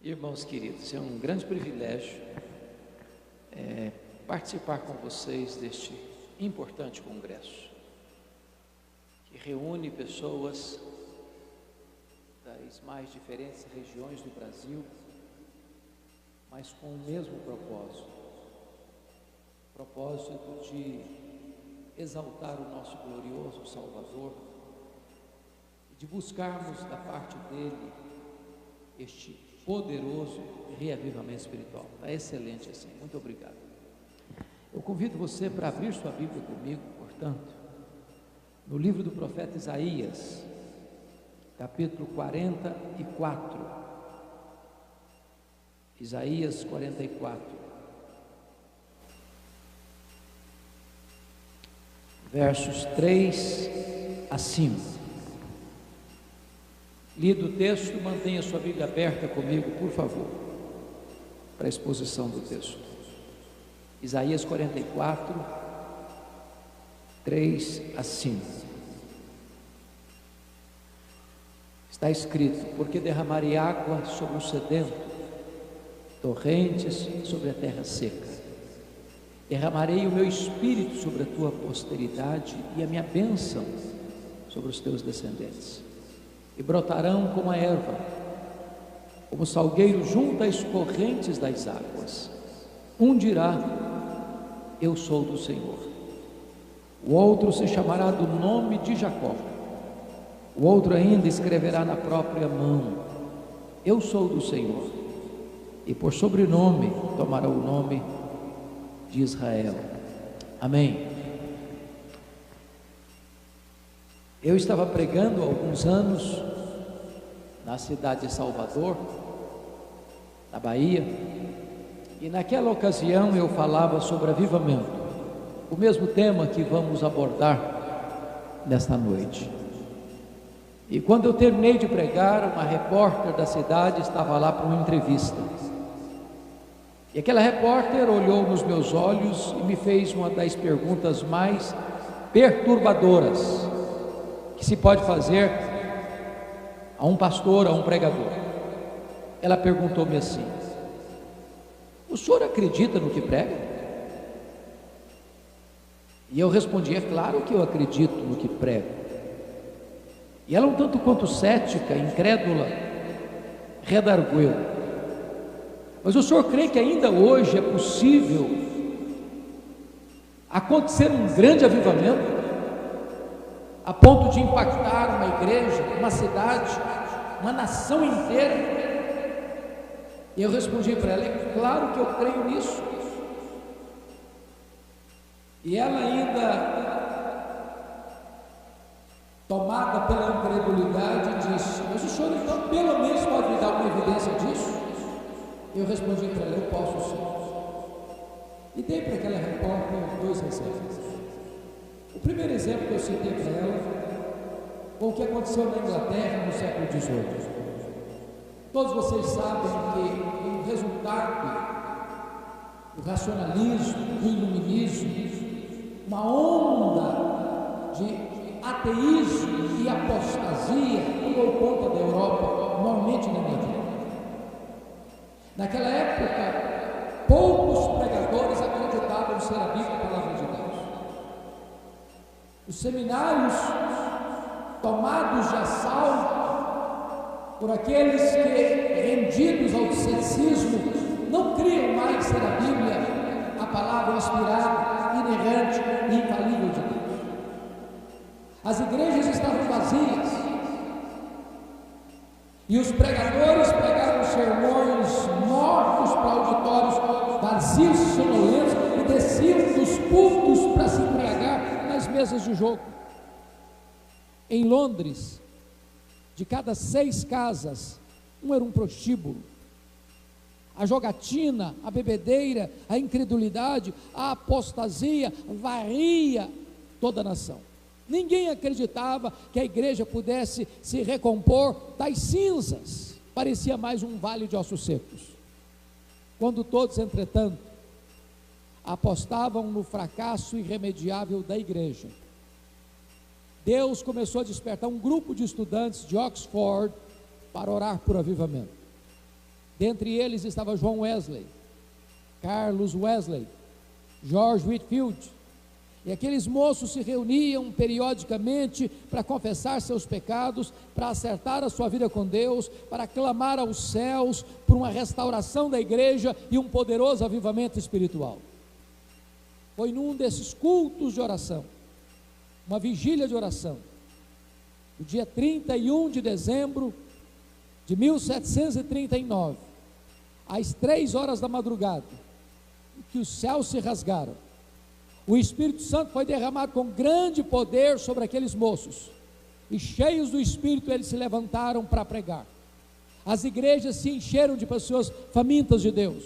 Irmãos queridos, é um grande privilégio participar com vocês deste importante congresso, que reúne pessoas das mais diferentes regiões do Brasil, mas com o mesmo propósito de exaltar o nosso glorioso Salvador, de buscarmos da parte dele este poderoso reavivamento espiritual. Está excelente assim, muito obrigado. Eu convido você para abrir sua Bíblia comigo, portanto, no livro do profeta Isaías, capítulo 44. Isaías 44, versos 3 a 5. Lido o texto, mantenha sua Bíblia aberta comigo, por favor, para a exposição do texto. Isaías 44, 3 a 5. Está escrito: porque derramarei água sobre o sedento, torrentes sobre a terra seca. Derramarei o meu espírito sobre a tua posteridade e a minha bênção sobre os teus descendentes. E brotarão como a erva, como o salgueiro junto às correntes das águas. Um dirá: eu sou do Senhor. O outro se chamará do nome de Jacó. O outro ainda escreverá na própria mão: eu sou do Senhor. E por sobrenome tomará o nome de Israel. Amém. Eu estava pregando há alguns anos na cidade de Salvador, na Bahia, e naquela ocasião eu falava sobre avivamento, o mesmo tema que vamos abordar nesta noite. E quando eu terminei de pregar, uma repórter da cidade estava lá para uma entrevista. E aquela repórter olhou nos meus olhos e me fez uma das perguntas mais perturbadoras que se pode fazer a um pastor, a um pregador. Ela perguntou-me assim: o senhor acredita no que prega? E eu respondi: é claro que eu acredito no que prego. E ela, um tanto quanto cética, incrédula, redargueu: mas o senhor crê que ainda hoje é possível acontecer um grande avivamento a ponto de impactar uma igreja, uma cidade, uma nação inteira? E eu respondi para ela: é claro que eu creio nisso. E ela ainda, tomada pela incredulidade, disse: mas o senhor então pelo menos pode me dar uma evidência disso? Eu respondi para ela: eu posso sim. E dei para aquela repórter dois exemplos. O primeiro exemplo que eu citei para ela foi o que aconteceu na Inglaterra no século XVIII. Todos vocês sabem que o resultado do racionalismo, do iluminismo, uma onda de ateísmo e apostasia tomou conta da Europa, normalmente na Inglaterra. Naquela época, poucos pregadores acreditavam ser a Bíblia a palavra de Deus. Os seminários, tomados de assalto por aqueles que, rendidos ao ceticismo, não criam mais ser a Bíblia a palavra inspirada, inerrante e infalível de Deus. As igrejas estavam vazias e os pregadores pregaram sermões mortos para auditórios vazios e sonolentos e desciam dos púlpitos para se embriagar nas mesas de jogo. Em Londres, de cada 6 casas, um era um prostíbulo. A jogatina, a bebedeira, a incredulidade, a apostasia varria toda a nação. Ninguém acreditava que a igreja pudesse se recompor das cinzas. Parecia mais um vale de ossos secos. Quando todos, entretanto, apostavam no fracasso irremediável da igreja, Deus começou a despertar um grupo de estudantes de Oxford para orar por avivamento. Dentre eles estava John Wesley, Carlos Wesley, George Whitefield. E aqueles moços se reuniam periodicamente para confessar seus pecados, para acertar a sua vida com Deus, para clamar aos céus por uma restauração da igreja e um poderoso avivamento espiritual. Foi num desses cultos de oração, uma vigília de oração, no dia 31 de dezembro de 1739, às 3 horas da madrugada, que os céus se rasgaram. O Espírito Santo foi derramado com grande poder sobre aqueles moços, e cheios do Espírito eles se levantaram para pregar. As igrejas se encheram de pessoas famintas de Deus.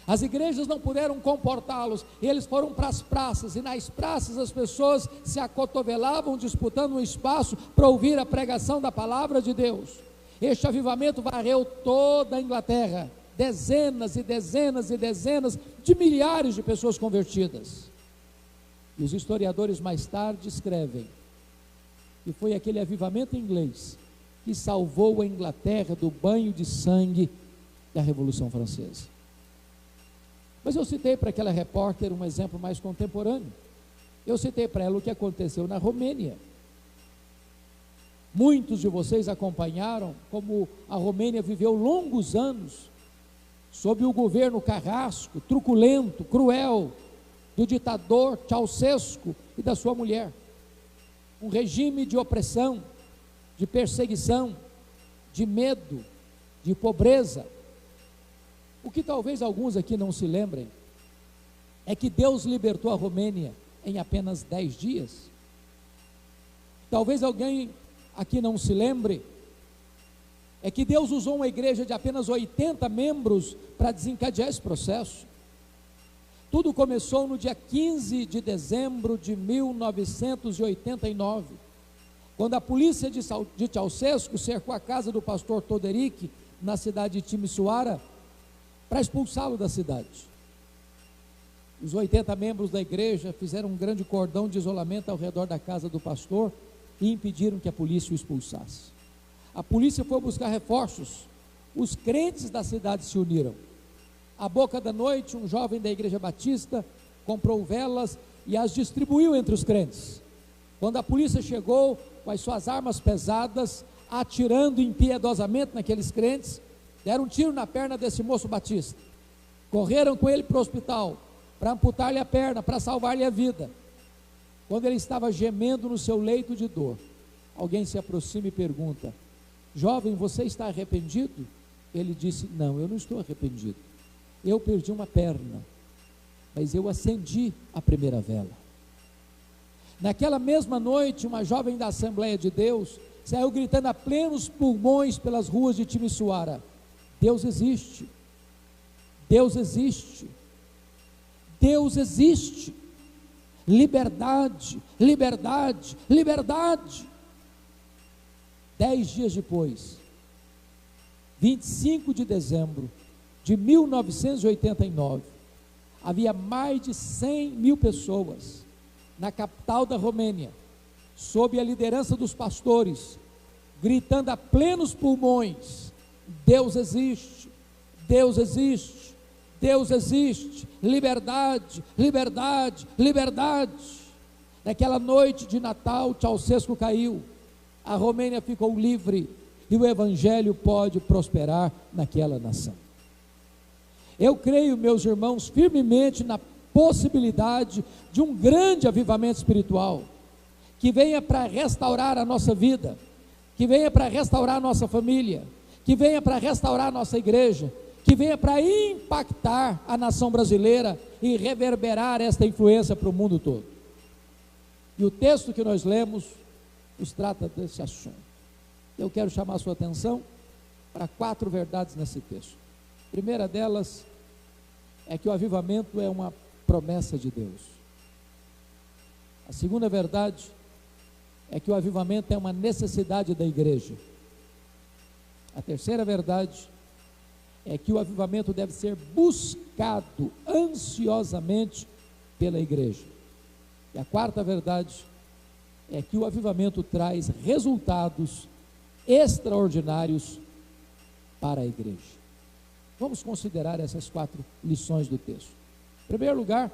As igrejas não puderam comportá-los, e eles foram para as praças, e nas praças as pessoas se acotovelavam, disputando um espaço para ouvir a pregação da palavra de Deus. Este avivamento varreu toda a Inglaterra, dezenas e dezenas e dezenas de milhares de pessoas convertidas. E os historiadores mais tarde escrevem que foi aquele avivamento inglês que salvou a Inglaterra do banho de sangue da Revolução Francesa. Mas eu citei para aquela repórter um exemplo mais contemporâneo. Eu citei para ela o que aconteceu na Romênia. Muitos de vocês acompanharam como a Romênia viveu longos anos sob o governo carrasco, truculento, cruel, do ditador Ceausescu e da sua mulher. Um regime de opressão, de perseguição, de medo, de pobreza. O que talvez alguns aqui não se lembrem é que Deus libertou a Romênia em apenas 10 dias. Talvez alguém aqui não se lembre é que Deus usou uma igreja de apenas 80 membros para desencadear esse processo. Tudo começou no dia 15 de dezembro de 1989, quando a polícia de Ceausescu cercou a casa do pastor Toderic, na cidade de Timisoara, para expulsá-lo da cidade. Os 80 membros da igreja fizeram um grande cordão de isolamento ao redor da casa do pastor e impediram que a polícia o expulsasse. A polícia foi buscar reforços, os crentes da cidade se uniram. À boca da noite, um jovem da igreja batista comprou velas e as distribuiu entre os crentes. Quando a polícia chegou com as suas armas pesadas, atirando impiedosamente naqueles crentes, deram um tiro na perna desse moço batista, correram com ele para o hospital, para amputar-lhe a perna, para salvar-lhe a vida. Quando ele estava gemendo no seu leito de dor, alguém se aproxima e pergunta: jovem, você está arrependido? Ele disse: não, eu não estou arrependido. Eu perdi uma perna, mas eu acendi a primeira vela. Naquela mesma noite, uma jovem da Assembleia de Deus saiu gritando a plenos pulmões pelas ruas de Timisoara: Deus existe, Deus existe, Deus existe, liberdade, liberdade, liberdade. 10 dias depois, 25 de dezembro de 1989, havia mais de 100 mil pessoas na capital da Romênia, sob a liderança dos pastores, gritando a plenos pulmões: Deus existe, Deus existe, Deus existe, liberdade, liberdade, liberdade. Naquela noite de Natal, Ceausescu caiu, a Romênia ficou livre e o evangelho pode prosperar naquela nação. Eu creio, meus irmãos, firmemente na possibilidade de um grande avivamento espiritual, que venha para restaurar a nossa vida, que venha para restaurar a nossa família, que venha para restaurar a nossa igreja, que venha para impactar a nação brasileira e reverberar esta influência para o mundo todo. E o texto que nós lemos nos trata desse assunto. Eu quero chamar a sua atenção para 4 verdades nesse texto. A primeira delas é que o avivamento é uma promessa de Deus. A segunda verdade é que o avivamento é uma necessidade da igreja. A terceira verdade é que o avivamento deve ser buscado ansiosamente pela igreja. E a quarta verdade é que o avivamento traz resultados extraordinários para a igreja. Vamos considerar essas 4 lições do texto. Em primeiro lugar,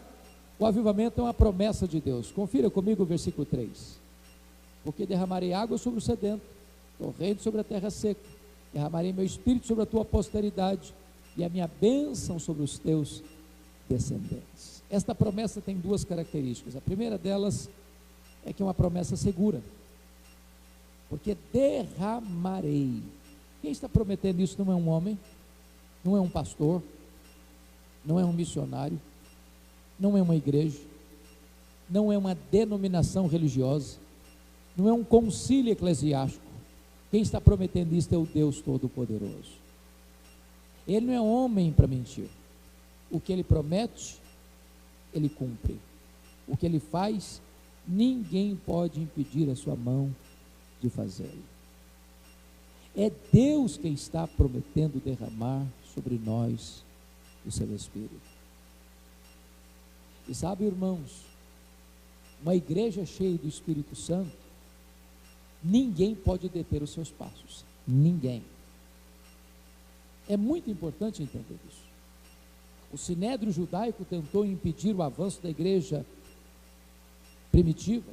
o avivamento é uma promessa de Deus. Confira comigo o versículo 3. Porque derramarei água sobre o sedento, torrente sobre a terra seca, derramarei meu espírito sobre a tua posteridade e a minha bênção sobre os teus descendentes. Esta promessa tem 2 características. A primeira delas é que é uma promessa segura, porque derramarei. Quem está prometendo isso não é um homem, não é um pastor, não é um missionário, não é uma igreja, não é uma denominação religiosa, não é um concílio eclesiástico. Quem está prometendo isso é o Deus Todo-Poderoso. Ele não é homem para mentir. O que ele promete, ele cumpre. O que ele faz, ninguém pode impedir a sua mão de fazê-lo. É Deus quem está prometendo derramar sobre nós o seu Espírito. E sabe, irmãos, uma igreja cheia do Espírito Santo, ninguém pode deter os seus passos. Ninguém. É muito importante entender isso. O sinédrio judaico tentou impedir o avanço da igreja primitiva,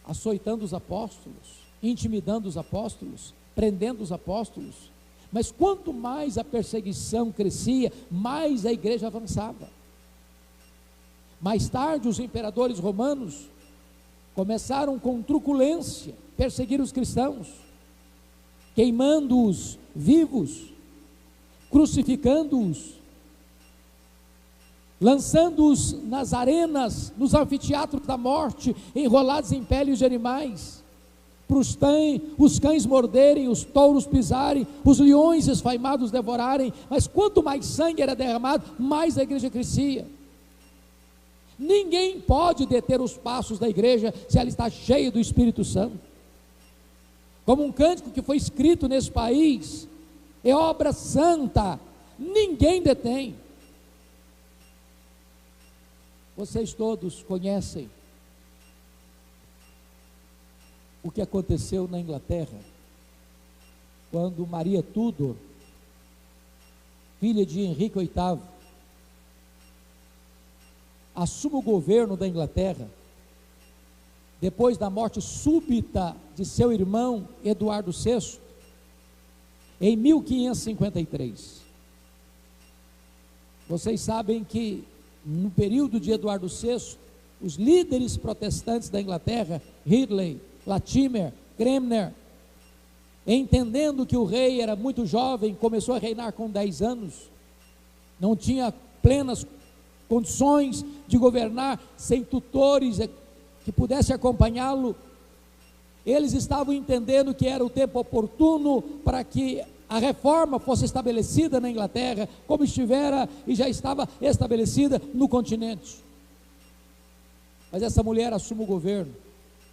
açoitando os apóstolos, intimidando os apóstolos, prendendo os apóstolos. Mas quanto mais a perseguição crescia, mais a igreja avançava. Mais tarde, os imperadores romanos começaram com truculência perseguir os cristãos, queimando-os vivos, crucificando-os, lançando-os nas arenas, nos anfiteatros da morte, enrolados em peles de animais, para os cães morderem, os touros pisarem, os leões esfaimados devorarem. Mas quanto mais sangue era derramado, mais a igreja crescia. Ninguém pode deter os passos da igreja se ela está cheia do Espírito Santo. Como um cântico que foi escrito nesse país, é obra santa, ninguém detém. Vocês todos conhecem o que aconteceu na Inglaterra, quando Maria Tudor, filha de Henrique VIII, assume o governo da Inglaterra, depois da morte súbita de seu irmão Eduardo VI, em 1553. Vocês sabem que no período de Eduardo VI, os líderes protestantes da Inglaterra, Ridley, Latimer, Cranmer, entendendo que o rei era muito jovem, começou a reinar com 10 anos, não tinha plenas condições de governar sem tutores que pudessem acompanhá-lo. Eles estavam entendendo que era o tempo oportuno para que a reforma fosse estabelecida na Inglaterra, como estivera e já estava estabelecida no continente. Mas essa mulher assume o governo,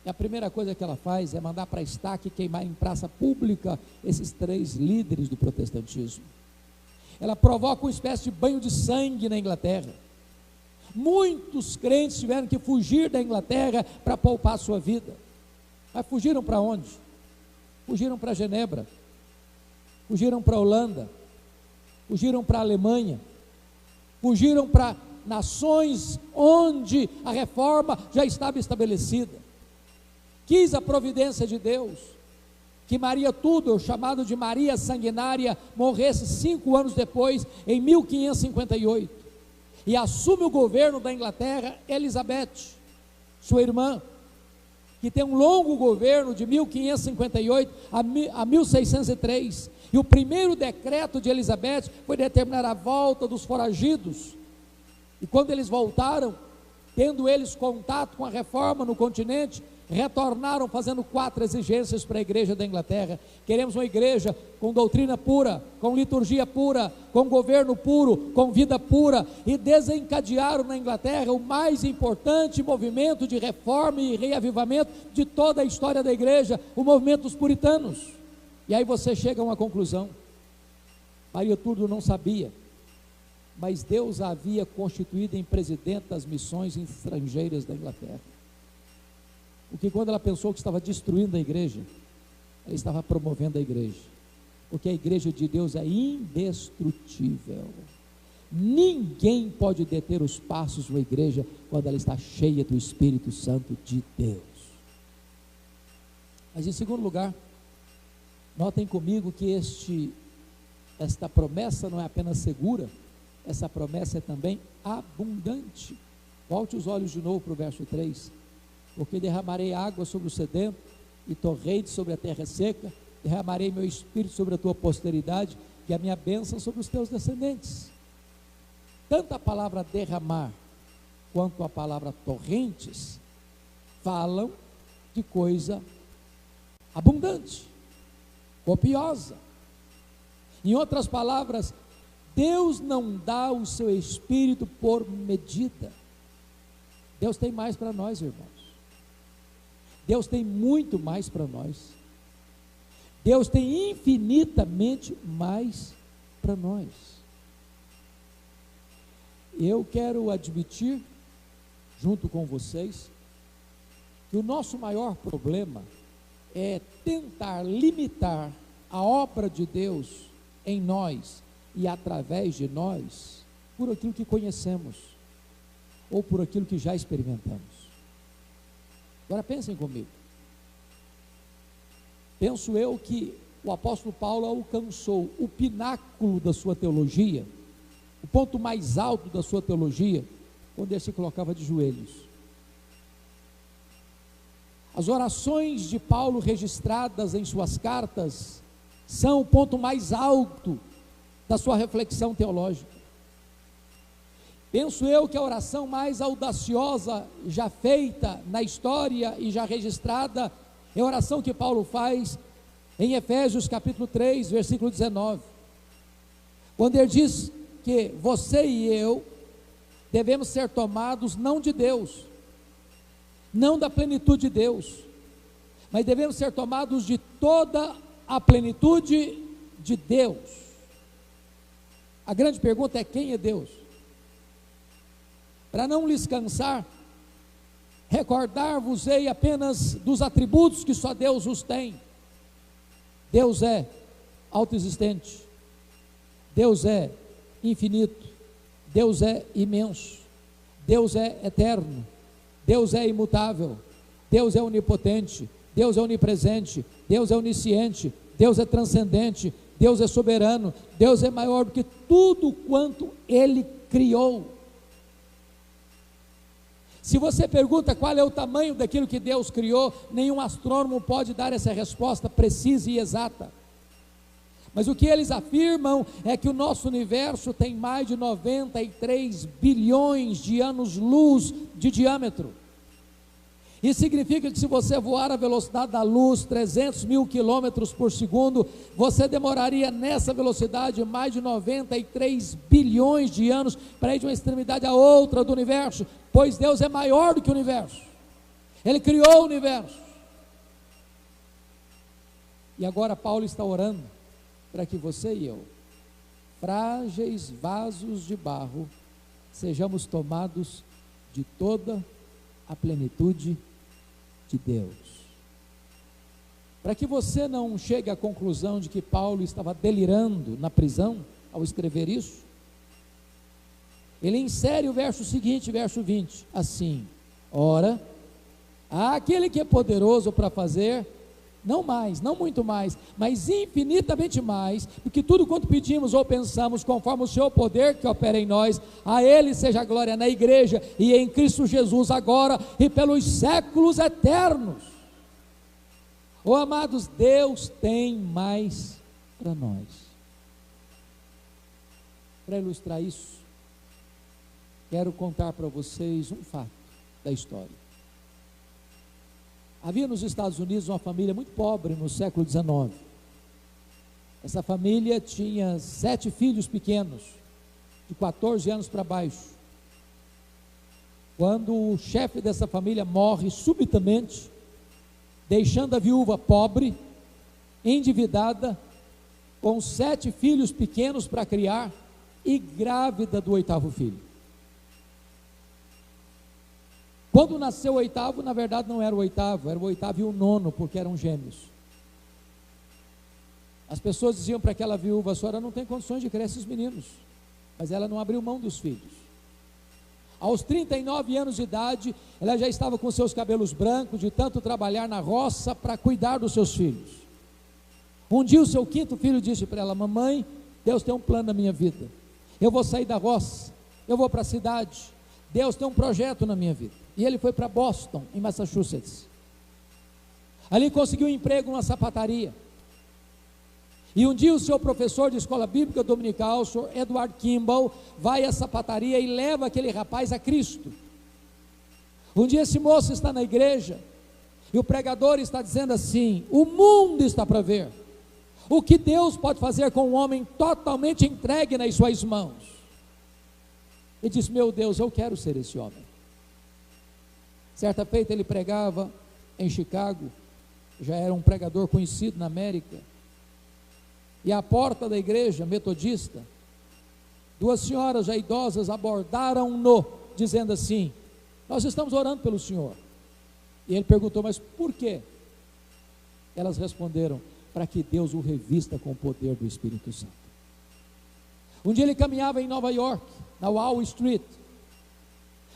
e a primeira coisa que ela faz é mandar para estaque e queimar em praça pública esses 3 líderes do protestantismo. Ela provoca uma espécie de banho de sangue na Inglaterra. Muitos crentes tiveram que fugir da Inglaterra para poupar a sua vida. Mas fugiram para onde? Fugiram para Genebra, fugiram para a Holanda, fugiram para a Alemanha, fugiram para nações onde a reforma já estava estabelecida. Quis a providência de Deus que Maria Tudor, chamada de Maria Sanguinária, morresse 5 anos depois, em 1558, e assume o governo da Inglaterra Elizabeth, sua irmã, que tem um longo governo de 1558 a 1603, e o primeiro decreto de Elizabeth foi determinar a volta dos foragidos. E quando eles voltaram, tendo eles contato com a reforma no continente, retornaram fazendo 4 exigências para a igreja da Inglaterra. Queremos uma igreja com doutrina pura, com liturgia pura, com governo puro, com vida pura, e desencadearam na Inglaterra o mais importante movimento de reforma e reavivamento de toda a história da igreja, o movimento dos puritanos. E aí você chega a uma conclusão: Maria Tudor não sabia, mas Deus a havia constituído em presidente das missões estrangeiras da Inglaterra. Porque quando ela pensou que estava destruindo a igreja, ela estava promovendo a igreja. porque a igreja de Deus é indestrutível. Ninguém pode deter os passos de uma igreja quando ela está cheia do Espírito Santo de Deus. Mas em segundo lugar, notem comigo que esta promessa não é apenas segura, essa promessa é também abundante. Volte os olhos de novo para o verso 3. Porque derramarei água sobre o sedento e torrente sobre a terra seca, derramarei meu espírito sobre a tua posteridade e a minha bênção sobre os teus descendentes. Tanto a palavra derramar quanto a palavra torrentes falam de coisa abundante, copiosa. Em outras palavras, Deus não dá o seu espírito por medida. Deus tem mais para nós, irmãos. Deus tem muito mais para nós. Deus tem infinitamente mais para nós. Eu quero admitir, junto com vocês, que o nosso maior problema é tentar limitar a obra de Deus em nós e através de nós por aquilo que conhecemos ou por aquilo que já experimentamos. Agora pensem comigo. Penso eu que o apóstolo Paulo alcançou o pináculo da sua teologia, o ponto mais alto da sua teologia, quando ele se colocava de joelhos. As orações de Paulo registradas em suas cartas são o ponto mais alto da sua reflexão teológica. Penso eu que a oração mais audaciosa já feita na história e já registrada é a oração que Paulo faz em Efésios capítulo 3, versículo 19, quando ele diz que você e eu devemos ser tomados não de Deus, não da plenitude de Deus, mas devemos ser tomados de toda a plenitude de Deus. A grande pergunta é: quem é Deus? Para não lhes cansar, recordar-vos-ei apenas dos atributos que só Deus os tem. Deus é autoexistente, Deus é infinito, Deus é imenso, Deus é eterno, Deus é imutável, Deus é onipotente, Deus é onipresente, Deus é onisciente, Deus é transcendente, Deus é soberano, Deus é maior do que tudo quanto Ele criou. Se você pergunta qual é o tamanho daquilo que Deus criou, nenhum astrônomo pode dar essa resposta precisa e exata. Mas o que eles afirmam é que o nosso universo tem mais de 93 bilhões de anos-luz de diâmetro. Isso significa que se você voar a velocidade da luz, 300 mil quilômetros por segundo, você demoraria nessa velocidade mais de 93 bilhões de anos para ir de uma extremidade à outra do universo, pois Deus é maior do que o universo. Ele criou o universo. E agora Paulo está orando para que você e eu, frágeis vasos de barro, sejamos tomados de toda a plenitude de Deus. Para que você não chegue à conclusão de que Paulo estava delirando na prisão ao escrever isso, ele insere o verso seguinte, verso 20, assim: ora, há aquele que é poderoso para fazer não mais, não muito mais, mas infinitamente mais do que tudo quanto pedimos ou pensamos, conforme o seu poder que opera em nós. A Ele seja a glória na igreja e em Cristo Jesus agora e pelos séculos eternos. Oh, amados, Deus tem mais para nós. Para ilustrar isso, quero contar para vocês um fato da história. Havia nos Estados Unidos uma família muito pobre no século XIX. Essa família tinha 7 filhos pequenos, de 14 anos para baixo. Quando o chefe dessa família morre subitamente, deixando a viúva pobre, endividada, com 7 filhos pequenos para criar e grávida do 8º filho. Quando nasceu o 8º, na verdade não era o 8º, era o 8º e o 9º, porque eram gêmeos. As pessoas diziam para aquela viúva: a senhora não tem condições de criar esses meninos. Mas ela não abriu mão dos filhos. Aos 39 anos de idade, ela já estava com seus cabelos brancos, de tanto trabalhar na roça para cuidar dos seus filhos. Um dia o seu quinto filho disse para ela: mamãe, Deus tem um plano na minha vida. Eu vou sair da roça, eu vou para a cidade. Deus tem um projeto na minha vida. E ele foi para Boston, em Massachusetts. Ali conseguiu um emprego numa sapataria. E um dia o seu professor de escola bíblica dominical, o Sr. Edward Kimball, vai à sapataria e leva aquele rapaz a Cristo. Um dia esse moço está na igreja e o pregador está dizendo assim: o mundo está para ver o que Deus pode fazer com um homem totalmente entregue nas suas mãos. Ele diz: meu Deus, eu quero ser esse homem. Certa feita ele pregava em Chicago, já era um pregador conhecido na América. E à porta da igreja metodista, duas senhoras já idosas abordaram-no, dizendo assim: nós estamos orando pelo senhor. E ele perguntou: mas por quê? Elas responderam: para que Deus o revista com o poder do Espírito Santo. Um dia ele caminhava em Nova York, na Wall Street,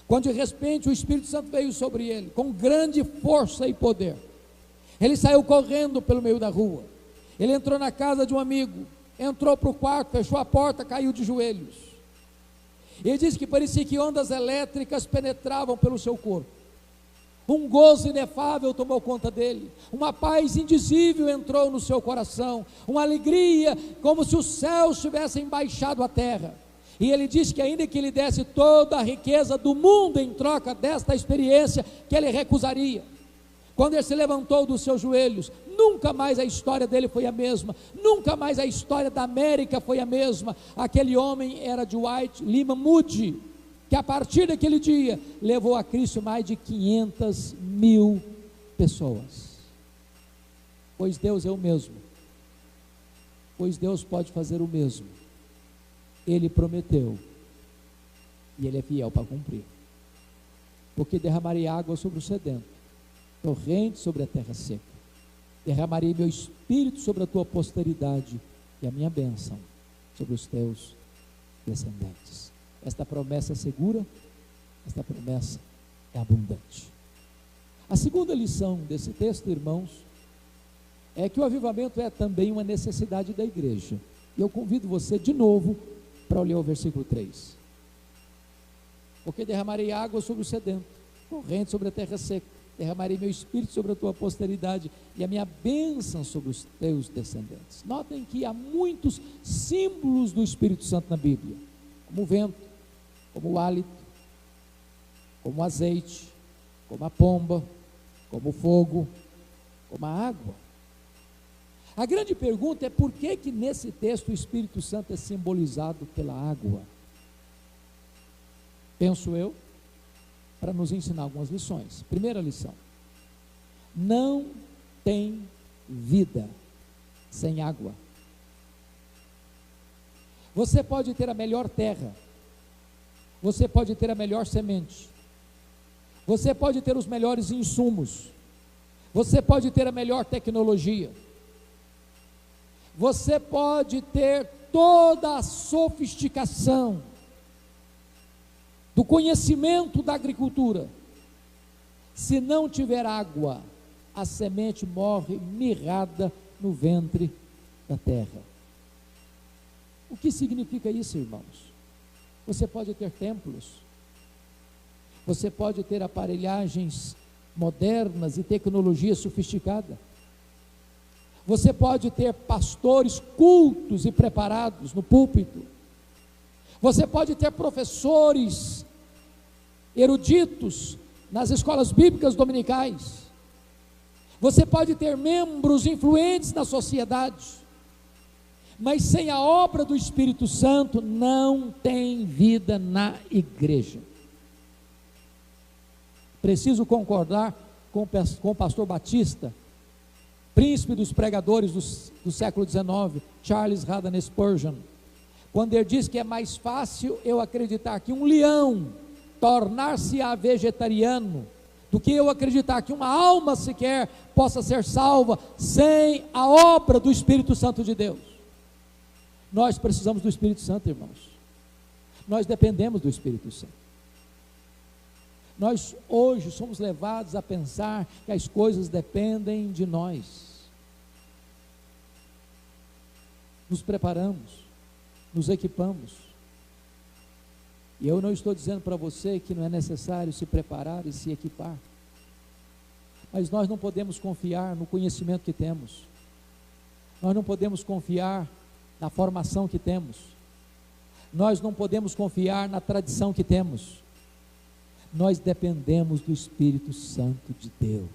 quando de repente o Espírito Santo veio sobre ele, com grande força e poder. Ele saiu correndo pelo meio da rua. Ele entrou na casa de um amigo, entrou para o quarto, fechou a porta, caiu de joelhos. Ele disse que parecia que ondas elétricas penetravam pelo seu corpo. Um gozo inefável tomou conta dele, uma paz indizível entrou no seu coração, uma alegria como se os céus tivessem baixado à terra. E ele disse que ainda que ele desse toda a riqueza do mundo em troca desta experiência, que ele recusaria. Quando ele se levantou dos seus joelhos, nunca mais a história dele foi a mesma, nunca mais a história da América foi a mesma. Aquele homem era Dwight Lyman Moody, que a partir daquele dia levou a Cristo mais de 500 mil pessoas. Pois Deus é o mesmo, pois Deus pode fazer o mesmo. Ele prometeu e Ele é fiel para cumprir. Porque derramaria água sobre o sedento, torrente sobre a terra seca. Derramarei meu espírito sobre a tua posteridade e a minha bênção sobre os teus descendentes. Esta promessa é segura, esta promessa é abundante. A segunda lição desse texto, irmãos, é que o avivamento é também uma necessidade da igreja. E eu convido você de novo para ler o versículo 3. Porque derramarei água sobre o sedento, corrente sobre a terra seca. Derramarei meu espírito sobre a tua posteridade e a minha bênção sobre os teus descendentes. Notem que há muitos símbolos do Espírito Santo na Bíblia, como o vento, como o hálito, como o azeite, como a pomba, como o fogo, como a água. A grande pergunta é: por que que nesse texto o Espírito Santo é simbolizado pela água? Penso eu, para nos ensinar algumas lições. Primeira lição: não tem vida sem água. Você pode ter a melhor terra, você pode ter a melhor semente, você pode ter os melhores insumos, você pode ter a melhor tecnologia, você pode ter toda a sofisticação do conhecimento da agricultura. Se não tiver água, a semente morre mirrada no ventre da terra. O que significa isso, irmãos? Você pode ter templos, você pode ter aparelhagens modernas e tecnologia sofisticada, você pode ter pastores cultos e preparados no púlpito, você pode ter professores eruditos nas escolas bíblicas dominicais, você pode ter membros influentes na sociedade, mas sem a obra do Espírito Santo não tem vida na igreja. Preciso concordar com o pastor Batista, príncipe dos pregadores do século XIX, Charles Haddon Spurgeon, quando ele diz que é mais fácil eu acreditar que um leão tornar-se-á vegetariano do que eu acreditar que uma alma sequer possa ser salva sem a obra do Espírito Santo de Deus. Nós precisamos do Espírito Santo, irmãos. Nós dependemos do Espírito Santo. Nós hoje somos levados a pensar que as coisas dependem de nós. Nos preparamos, nos equipamos. E eu não estou dizendo para você que não é necessário se preparar e se equipar. Mas nós não podemos confiar no conhecimento que temos. Nós não podemos confiar na formação que temos. Nós não podemos confiar na tradição que temos. Nós dependemos do Espírito Santo de Deus.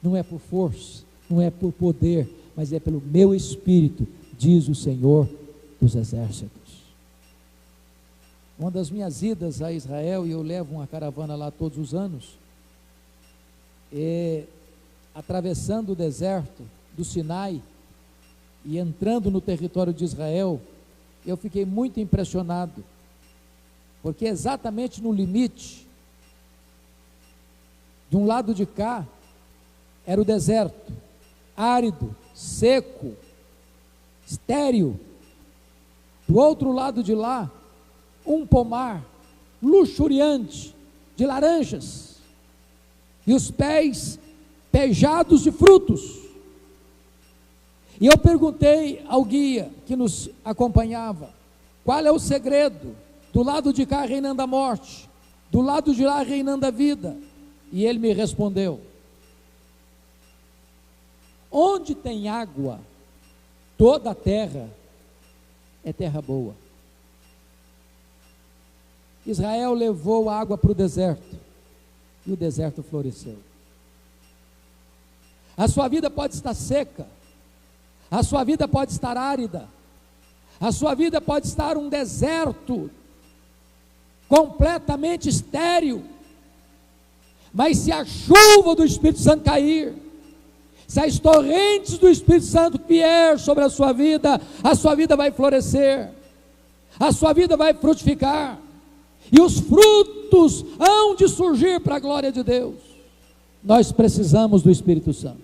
Não é por força, não é por poder, mas é pelo meu Espírito, diz o Senhor dos Exércitos. Uma das minhas idas a Israel, e eu levo uma caravana lá todos os anos, atravessando o deserto do Sinai e entrando no território de Israel, eu fiquei muito impressionado, porque exatamente no limite, de um lado de cá, era o deserto, árido, seco, estéril. Do outro lado de lá, um pomar luxuriante de laranjas, e os pés pejados de frutos. E eu perguntei ao guia que nos acompanhava, qual é o segredo? Do lado de cá reinando a morte, do lado de lá reinando a vida. E ele me respondeu: onde tem água, toda a terra é terra boa. Israel levou a água para o deserto, e o deserto floresceu. A sua vida pode estar seca, a sua vida pode estar árida, a sua vida pode estar um deserto completamente estéril, mas se a chuva do Espírito Santo cair, se as torrentes do Espírito Santo vier sobre a sua vida vai florescer, a sua vida vai frutificar, e os frutos hão de surgir para a glória de Deus. Nós precisamos do Espírito Santo,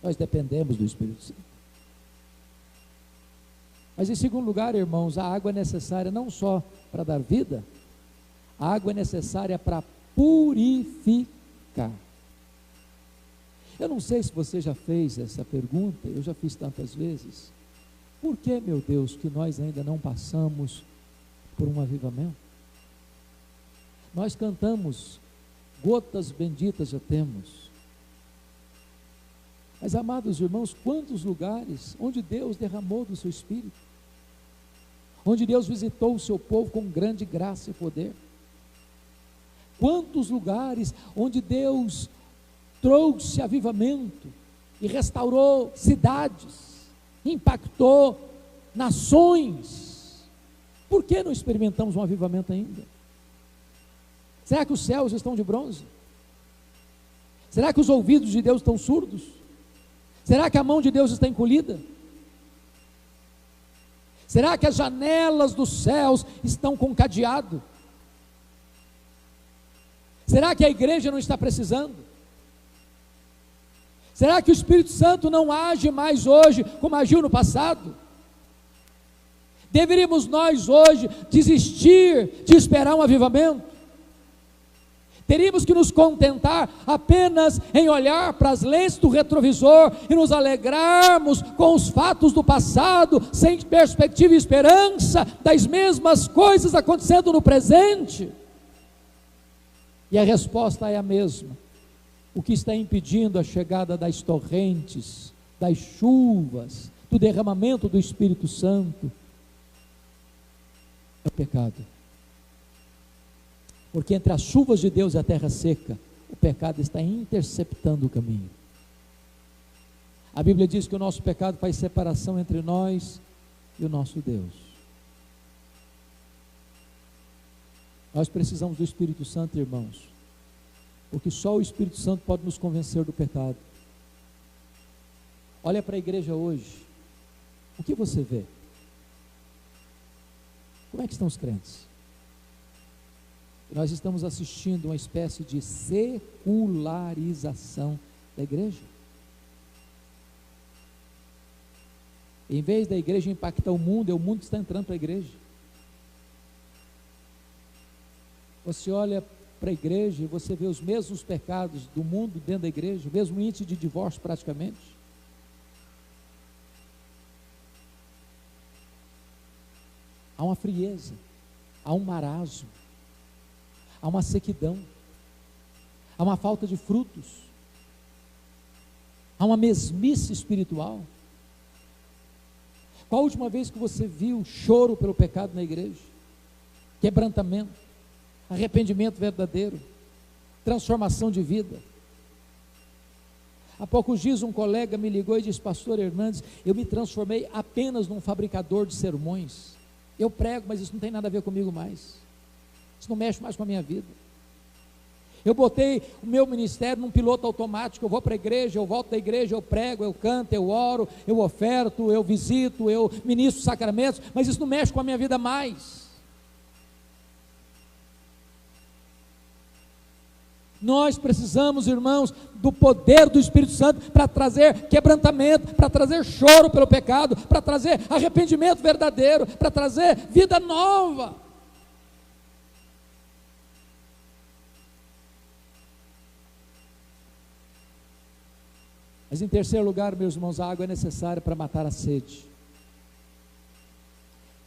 nós dependemos do Espírito Santo. Mas em segundo lugar, irmãos, a água é necessária não só para dar vida, a água é necessária para purificar. Eu não sei se você já fez essa pergunta, eu já fiz tantas vezes. Por que, meu Deus, que nós ainda não passamos por um avivamento? Nós cantamos, gotas benditas já temos. Mas, amados irmãos, quantos lugares onde Deus derramou do seu Espírito, onde Deus visitou o seu povo com grande graça e poder. Quantos lugares onde Deus trouxe avivamento e restaurou cidades, impactou nações. Por que não experimentamos um avivamento ainda? Será que os céus estão de bronze? Será que os ouvidos de Deus estão surdos? Será que a mão de Deus está encolhida? Será que as janelas dos céus estão com cadeado? Será que a igreja não está precisando? Será que o Espírito Santo não age mais hoje como agiu no passado? Deveríamos nós hoje desistir de esperar um avivamento? Teríamos que nos contentar apenas em olhar para as lentes do retrovisor e nos alegrarmos com os fatos do passado, sem perspectiva e esperança das mesmas coisas acontecendo no presente? E a resposta é a mesma. O que está impedindo a chegada das torrentes, das chuvas, do derramamento do Espírito Santo é o pecado. Porque entre as chuvas de Deus e a terra seca, o pecado está interceptando o caminho. A Bíblia diz que o nosso pecado faz separação entre nós e o nosso Deus. Nós precisamos do Espírito Santo, irmãos, porque só o Espírito Santo pode nos convencer do pecado. Olha para a igreja hoje, o que você vê? Como é que estão os crentes? Nós estamos assistindo uma espécie de secularização da igreja. Em vez da igreja impactar o mundo, é o mundo que está entrando para a igreja. Você olha para a igreja e você vê os mesmos pecados do mundo dentro da igreja, o mesmo índice de divórcio praticamente. Há uma frieza, há um marasmo, há uma sequidão, há uma falta de frutos, há uma mesmice espiritual. Qual a última vez que você viu choro pelo pecado na igreja? Quebrantamento, arrependimento verdadeiro, transformação de vida. Há poucos dias um colega me ligou e disse: pastor Hernandes, eu me transformei apenas num fabricador de sermões. Eu prego, mas isso não tem nada a ver comigo mais. Isso não mexe mais com a minha vida. Eu botei o meu ministério num piloto automático. Eu vou para a igreja, eu volto da igreja, eu prego, eu canto, eu oro, eu oferto, eu visito, eu ministro sacramentos, mas isso não mexe com a minha vida mais. Nós precisamos, irmãos, do poder do Espírito Santo para trazer quebrantamento, para trazer choro pelo pecado, para trazer arrependimento verdadeiro, para trazer vida nova. Mas em terceiro lugar, meus irmãos, a água é necessária para matar a sede.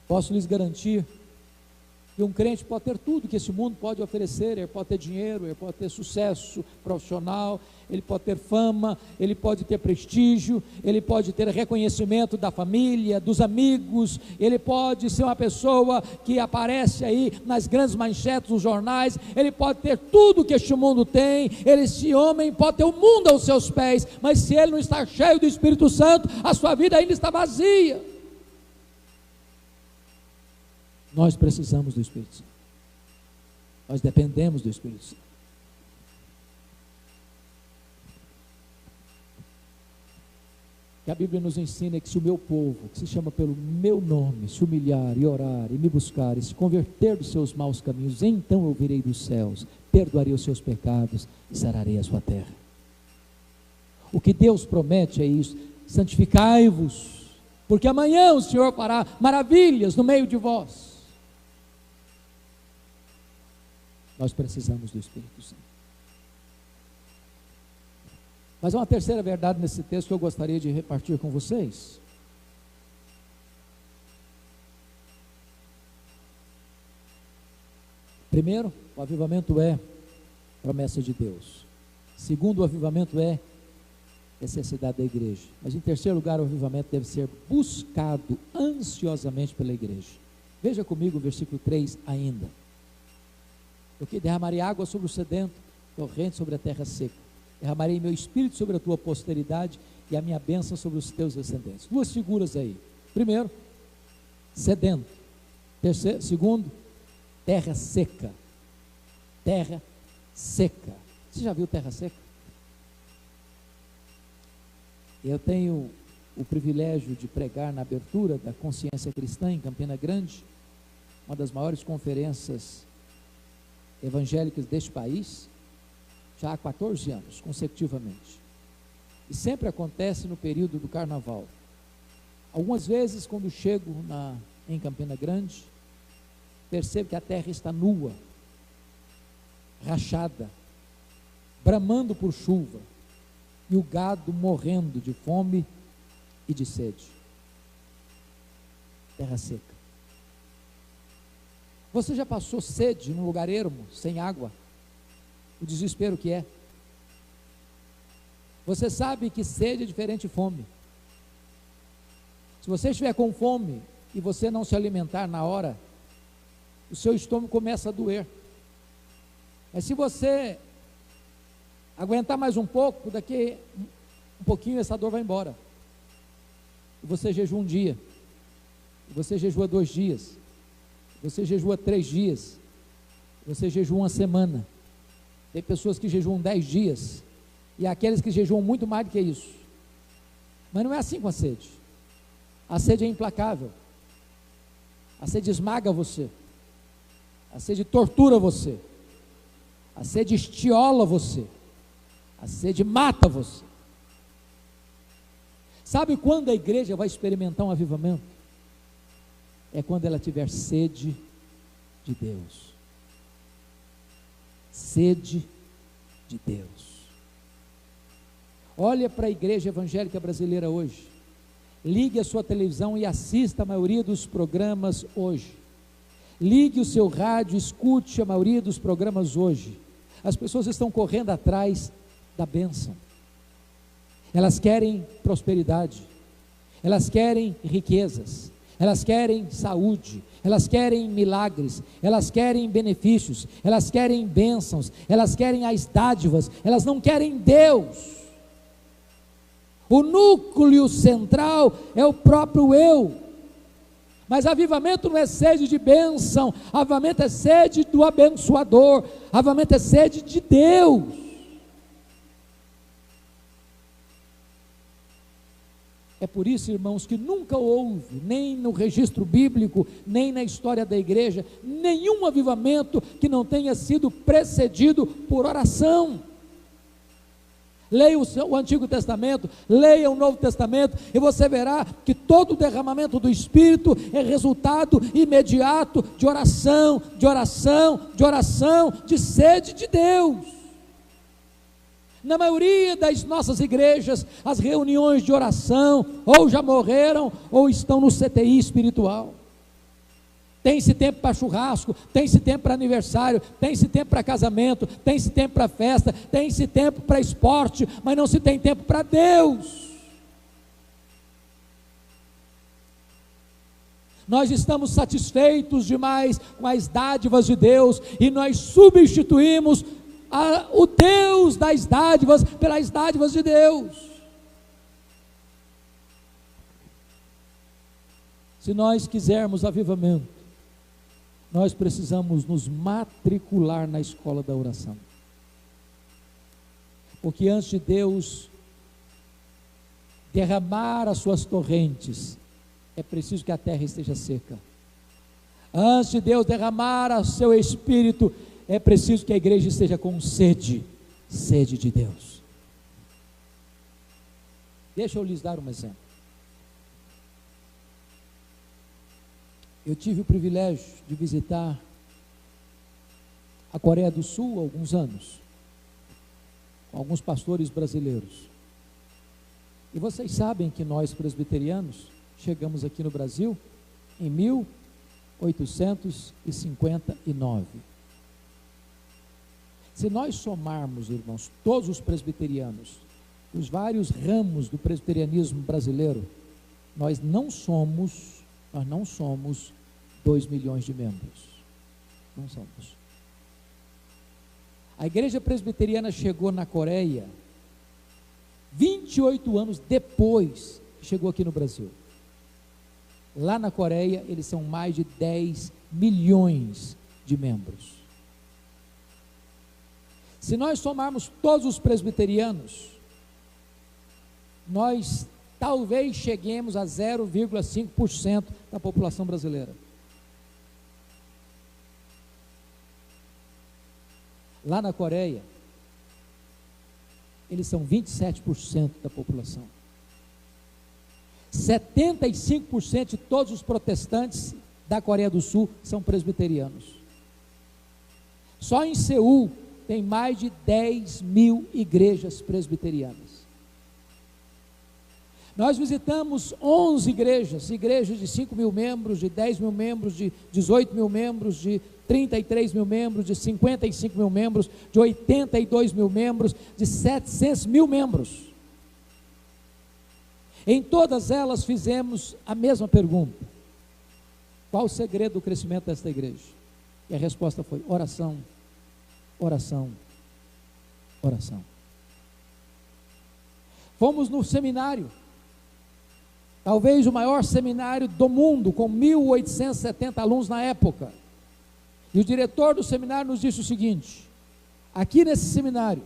Posso lhes garantir que um crente pode ter tudo que esse mundo pode oferecer. Ele pode ter dinheiro, ele pode ter sucesso profissional, ele pode ter fama, ele pode ter prestígio, ele pode ter reconhecimento da família, dos amigos, ele pode ser uma pessoa que aparece aí nas grandes manchetes dos jornais, ele pode ter tudo que este mundo tem, esse homem pode ter o mundo aos seus pés, mas se ele não está cheio do Espírito Santo, a sua vida ainda está vazia. Nós precisamos do Espírito Santo. Nós dependemos do Espírito Santo. Que a Bíblia nos ensina que se o meu povo, que se chama pelo meu nome, se humilhar e orar e me buscar e se converter dos seus maus caminhos, então eu virei dos céus, perdoarei os seus pecados e sararei a sua terra. O que Deus promete é isso: santificai-vos, porque amanhã o Senhor fará maravilhas no meio de vós. Nós precisamos do Espírito Santo. Mas há uma terceira verdade nesse texto que eu gostaria de repartir com vocês. Primeiro, o avivamento é promessa de Deus. Segundo, o avivamento é necessidade da igreja. Mas em terceiro lugar, o avivamento deve ser buscado ansiosamente pela igreja. Veja comigo o versículo 3 ainda. Porque derramarei água sobre o sedento, torrente sobre a terra seca. Derramarei meu espírito sobre a tua posteridade e a minha bênção sobre os teus descendentes. Duas figuras aí. Primeiro, sedento. Terceiro, segundo, terra seca. Terra seca. Você já viu terra seca? Eu tenho o privilégio de pregar na abertura da Consciência Cristã em Campina Grande, uma das maiores conferências evangélicas deste país, já há 14 anos, consecutivamente. E sempre acontece no período do carnaval. Algumas vezes, quando chego em Campina Grande, percebo que a terra está nua, rachada, bramando por chuva, e o gado morrendo de fome e de sede. Terra seca. Você já passou sede num lugar ermo, sem água? O desespero que é. Você sabe que sede é diferente de fome. Se você estiver com fome e você não se alimentar na hora, o seu estômago começa a doer. Mas se você aguentar mais um pouco, daqui um pouquinho essa dor vai embora. E você jejua um dia, e você jejua 2 dias, você jejua 3 dias, você jejua uma semana. Tem pessoas que jejuam 10 dias, e há aqueles que jejuam muito mais do que isso. Mas não é assim com a sede. A sede é implacável. A sede esmaga você. A sede tortura você. A sede estiola você, a sede mata você. Sabe quando a igreja vai experimentar um avivamento? É quando ela tiver sede de Deus. Sede de Deus. Olha para a igreja evangélica brasileira hoje. Ligue a sua televisão e assista a maioria dos programas hoje. Ligue o seu rádio, escute a maioria dos programas hoje. As pessoas estão correndo atrás da bênção. Elas querem prosperidade, elas querem riquezas, elas querem saúde, elas querem milagres, elas querem benefícios, elas querem bênçãos, elas querem as dádivas, elas não querem Deus. O núcleo central é o próprio eu. Mas avivamento não é sede de bênção, avivamento é sede do abençoador, avivamento é sede de Deus. É por isso, irmãos, que nunca houve, nem no registro bíblico, nem na história da igreja, nenhum avivamento que não tenha sido precedido por oração. Leia o Antigo Testamento, leia o Novo Testamento, e você verá que todo o derramamento do Espírito é resultado imediato de oração, de oração, de oração, de sede de Deus. Na maioria das nossas igrejas, as reuniões de oração ou já morreram ou estão no CTI espiritual. Tem-se tempo para churrasco, tem-se tempo para aniversário, tem-se tempo para casamento, tem-se tempo para festa, tem-se tempo para esporte, mas não se tem tempo para Deus. Nós estamos satisfeitos demais com as dádivas de Deus e nós substituímos o Deus das dádivas pelas dádivas de Deus. Se nós quisermos avivamento, nós precisamos nos matricular na escola da oração. Porque antes de Deus derramar as suas torrentes, é preciso que a terra esteja seca. Antes de Deus derramar o seu Espírito, é preciso que a igreja esteja com sede de Deus. Deixa eu lhes dar um exemplo. Eu tive o privilégio de visitar a Coreia do Sul há alguns anos, com alguns pastores brasileiros. E vocês sabem que nós presbiterianos chegamos aqui no Brasil em 1859. Se nós somarmos, irmãos, todos os presbiterianos, os vários ramos do presbiterianismo brasileiro, nós não somos 2 milhões de membros. Não somos. A igreja presbiteriana chegou na Coreia 28 anos depois que chegou aqui no Brasil. Lá na Coreia, eles são mais de 10 milhões de membros. Se nós somarmos todos os presbiterianos, nós talvez cheguemos a 0,5% da população brasileira. Lá na Coreia, eles são 27% da população. 75% de todos os protestantes da Coreia do Sul são presbiterianos. Só em Seul tem mais de 10 mil igrejas presbiterianas. Nós visitamos 11 igrejas de 5 mil membros, de 10 mil membros, de 18 mil membros, de 33 mil membros, de 55 mil membros, de 82 mil membros, de 700 mil membros. Em todas elas fizemos a mesma pergunta: qual o segredo do crescimento desta igreja? E a resposta foi: oração, oração, oração. Fomos no seminário, talvez o maior seminário do mundo, com 1.870 alunos na época. E o diretor do seminário nos disse o seguinte: aqui nesse seminário,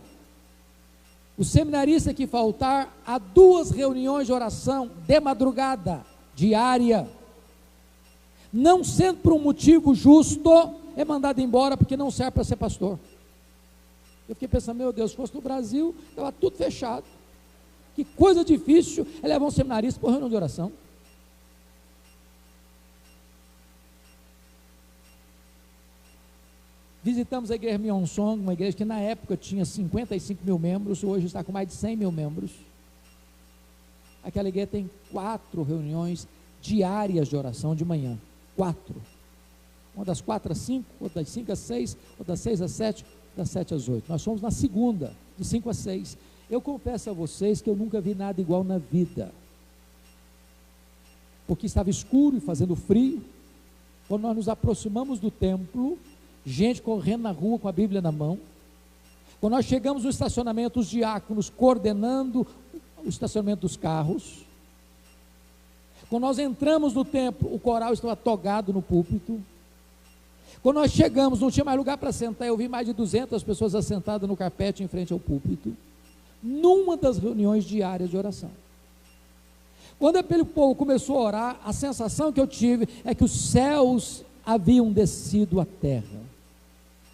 o seminarista que faltar a 2 reuniões de oração de madrugada, diária, não sendo por um motivo justo, é mandado embora porque não serve para ser pastor. Eu fiquei pensando, meu Deus, se fosse no Brasil, estava tudo fechado. Que coisa difícil é levar um seminarista para uma reunião de oração. Visitamos a igreja Myeonsong, uma igreja que na época tinha 55 mil membros, hoje está com mais de 100 mil membros. Aquela igreja tem 4 reuniões diárias de oração de manhã. 4. Uma das 4 às 5, outra das 5 às 6, outra das 6 às 7, das 7 às 8. Nós fomos na segunda, de 5 às 6. Eu confesso a vocês que eu nunca vi nada igual na vida. Porque estava escuro e fazendo frio. Quando nós nos aproximamos do templo, gente correndo na rua com a Bíblia na mão. Quando nós chegamos no estacionamento, os diáconos coordenando o estacionamento dos carros. Quando nós entramos no templo, o coral estava togado no púlpito. Quando nós chegamos, não tinha mais lugar para sentar, eu vi mais de 200 pessoas assentadas no carpete em frente ao púlpito, numa das reuniões diárias de oração. Quando aquele povo começou a orar, a sensação que eu tive é que os céus haviam descido à terra.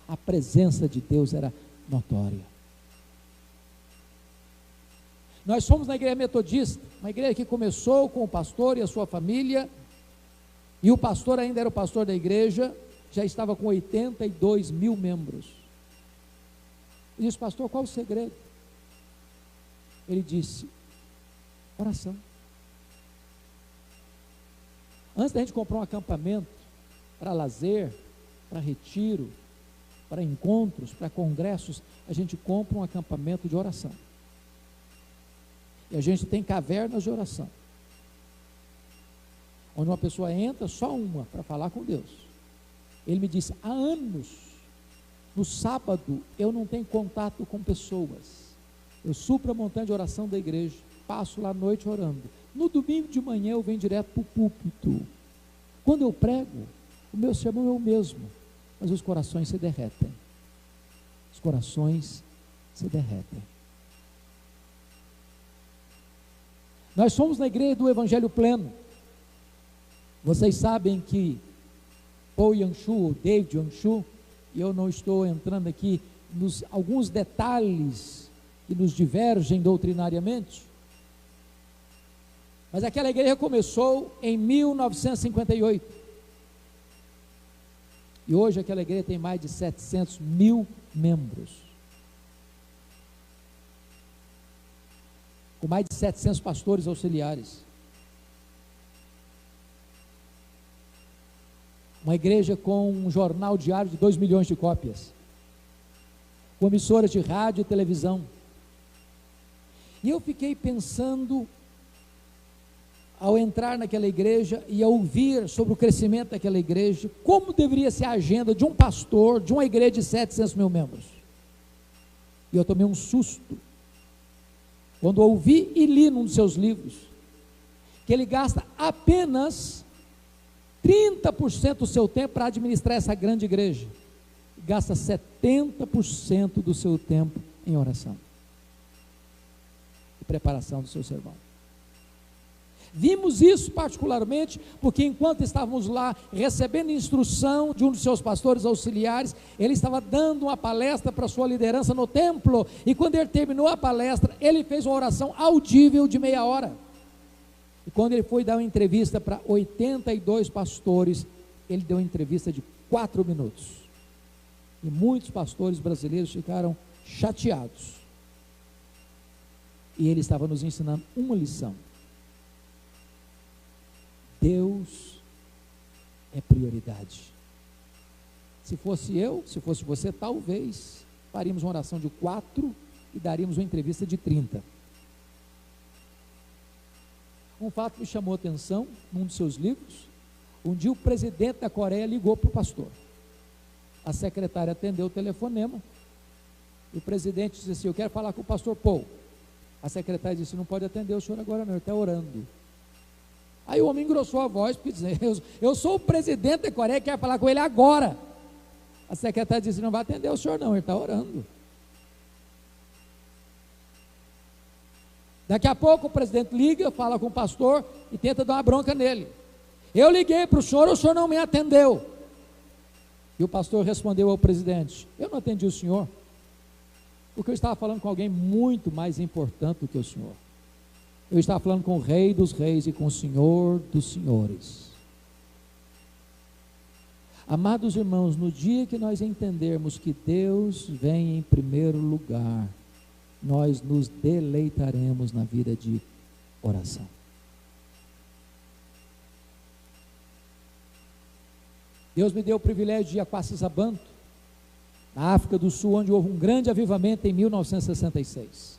A presença de Deus era notória. Nós fomos na igreja metodista, uma igreja que começou com o pastor e a sua família, e o pastor ainda era o pastor da igreja, já estava com 82 mil membros. Eu disse, pastor, qual o segredo? Ele disse, oração. Antes da gente comprar um acampamento para lazer, para retiro, para encontros, para congressos, a gente compra um acampamento de oração. E a gente tem cavernas de oração, onde uma pessoa entra, só uma, para falar com Deus. Ele me disse, há anos, no sábado, eu não tenho contato com pessoas. Eu subo para a montanha de oração da igreja, passo lá à noite orando. No domingo de manhã eu venho direto para o púlpito. Quando eu prego, o meu sermão é o mesmo, mas os corações se derretem. Os corações se derretem. Nós somos na igreja do Evangelho Pleno. Vocês sabem que Paul Yanshu, ou David Yanshu, e eu não estou entrando aqui nos alguns detalhes que nos divergem doutrinariamente, mas aquela igreja começou em 1958, e hoje aquela igreja tem mais de 700 mil membros, com mais de 700 pastores auxiliares, uma igreja com um jornal diário de 2 milhões de cópias, com emissoras de rádio e televisão. E eu fiquei pensando, ao entrar naquela igreja e ao ouvir sobre o crescimento daquela igreja, como deveria ser a agenda de um pastor, de uma igreja de 700 mil membros. E eu tomei um susto, quando ouvi e li num dos seus livros, que ele gasta apenas 30% do seu tempo para administrar essa grande igreja, gasta 70% do seu tempo em oração e preparação do seu sermão. Vimos isso particularmente porque enquanto estávamos lá recebendo instrução de um dos seus pastores auxiliares, ele estava dando uma palestra para a sua liderança no templo, e quando ele terminou a palestra, ele fez uma oração audível de meia hora. E quando ele foi dar uma entrevista para 82 pastores, ele deu uma entrevista de 4 minutos. E muitos pastores brasileiros ficaram chateados. E ele estava nos ensinando uma lição. Deus é prioridade. Se fosse eu, se fosse você, talvez faríamos uma oração de 4 e daríamos uma entrevista de 30. Um fato me chamou a atenção num dos seus livros. Um dia o presidente da Coreia ligou para o pastor. A secretária atendeu o telefonema e o presidente disse assim, eu quero falar com o pastor Paul. A secretária disse, não pode atender o senhor agora não, ele está orando. Aí o homem engrossou a voz, porque disse, eu sou o presidente da Coreia, quero falar com ele agora. A secretária disse, não vai atender o senhor não, ele está orando. Daqui a pouco o presidente liga, fala com o pastor e tenta dar uma bronca nele. Eu liguei para o senhor não me atendeu. E o pastor respondeu ao presidente, eu não atendi o senhor. Porque eu estava falando com alguém muito mais importante do que o senhor. Eu estava falando com o Rei dos Reis e com o Senhor dos Senhores. Amados irmãos, no dia que nós entendermos que Deus vem em primeiro lugar, nós nos deleitaremos na vida de oração. Deus me deu o privilégio de ir a Quaçasabanto, na África do Sul, onde houve um grande avivamento em 1966.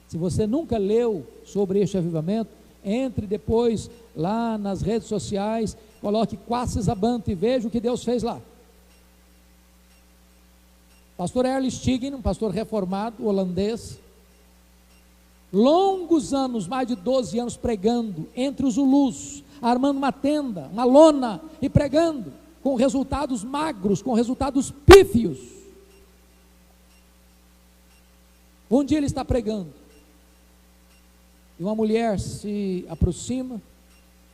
Se você nunca leu sobre este avivamento, entre depois lá nas redes sociais, coloque Quaçasabanto e veja o que Deus fez lá. Pastor Erle Stign, um pastor reformado, holandês, longos anos, mais de 12 anos pregando entre os Zulus, armando uma tenda, uma lona e pregando, com resultados magros, com resultados pífios. Um dia ele está pregando, e uma mulher se aproxima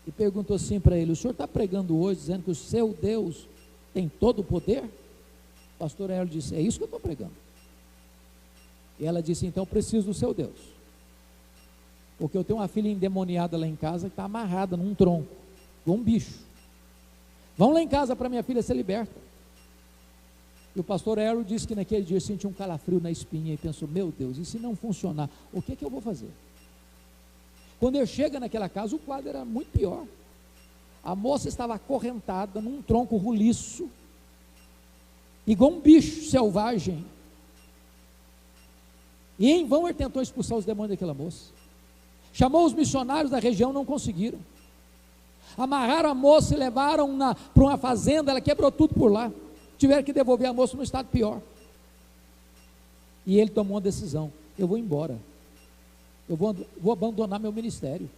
e perguntou assim para ele: o senhor está pregando hoje dizendo que o seu Deus tem todo o poder? O pastor Erle disse: é isso que eu estou pregando. E ela disse: então eu preciso do seu Deus, porque eu tenho uma filha endemoniada lá em casa que está amarrada num tronco, igual um bicho. Vão lá em casa para minha filha ser liberta. E o pastor Erle disse que naquele dia sentiu um calafrio na espinha e pensou: meu Deus, e se não funcionar, o que eu vou fazer? Quando ele chega naquela casa, o quadro era muito pior. A moça estava acorrentada num tronco roliço, igual um bicho selvagem. E em vão ele tentou expulsar os demônios daquela moça. Chamou os missionários da região, não conseguiram. Amarraram a moça e levaram para uma fazenda, ela quebrou tudo por lá. Tiveram que devolver a moça num estado pior. E ele tomou uma decisão: eu vou embora. Eu vou abandonar meu ministério.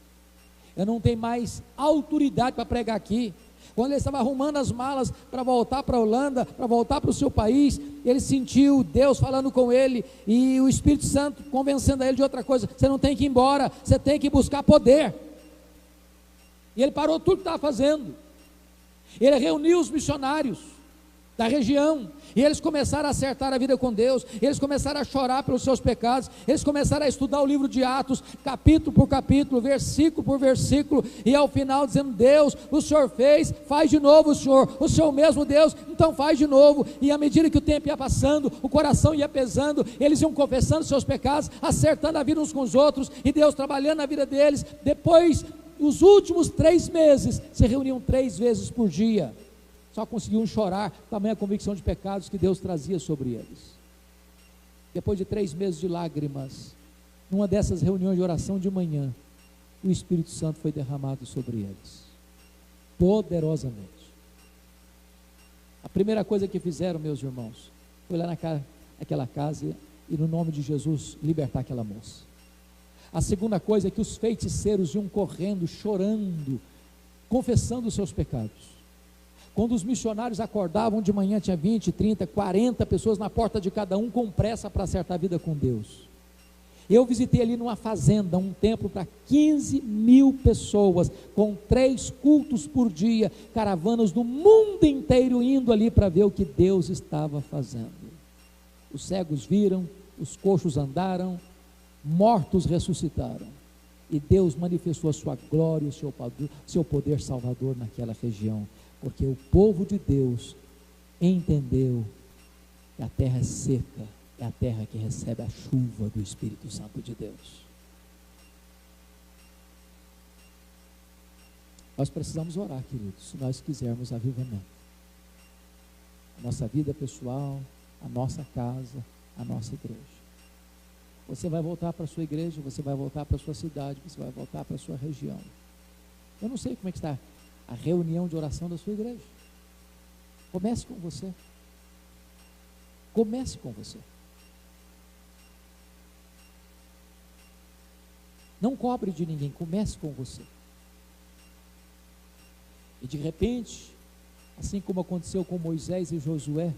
Eu não tenho mais autoridade para pregar aqui. Quando ele estava arrumando as malas para voltar para a Holanda, para voltar para o seu país, ele sentiu Deus falando com ele, e o Espírito Santo convencendo a ele de outra coisa: você não tem que ir embora, você tem que buscar poder. E ele parou tudo que estava fazendo. Ele reuniu os missionários da região, e eles começaram a acertar a vida com Deus, eles começaram a chorar pelos seus pecados, eles começaram a estudar o livro de Atos, capítulo por capítulo, versículo por versículo, e ao final dizendo: Deus, o Senhor fez, faz de novo o Senhor mesmo Deus, então faz de novo. E à medida que o tempo ia passando, o coração ia pesando, eles iam confessando seus pecados, acertando a vida uns com os outros, e Deus trabalhando na vida deles. Depois, os últimos 3 meses, se reuniam 3 vezes por dia. Só conseguiam chorar, tamanha convicção de pecados que Deus trazia sobre eles. Depois de 3 meses de lágrimas, numa dessas reuniões de oração de manhã, o Espírito Santo foi derramado sobre eles, poderosamente. A primeira coisa que fizeram, meus irmãos, foi lá naquela casa e, no nome de Jesus, libertar aquela moça. A segunda coisa é que os feiticeiros iam correndo, chorando, confessando os seus pecados. Quando os missionários acordavam de manhã, tinha 20, 30, 40 pessoas na porta de cada um, com pressa para acertar a vida com Deus. Eu visitei ali numa fazenda, um templo para 15 mil pessoas, com 3 cultos por dia, caravanas do mundo inteiro indo ali para ver o que Deus estava fazendo. Os cegos viram, os coxos andaram, mortos ressuscitaram, e Deus manifestou a sua glória, o seu poder salvador naquela região, porque o povo de Deus entendeu que a terra é seca, é a terra que recebe a chuva do Espírito Santo de Deus. Nós precisamos orar, queridos, se nós quisermos avivamento. A nossa vida pessoal, a nossa casa, a nossa igreja. Você vai voltar para a sua igreja, você vai voltar para a sua cidade, você vai voltar para a sua região. Eu não sei como é que está a reunião de oração da sua igreja. Comece com você. Comece com você. Não cobre de ninguém, comece com você. E de repente, assim como aconteceu com Moisés e Josué,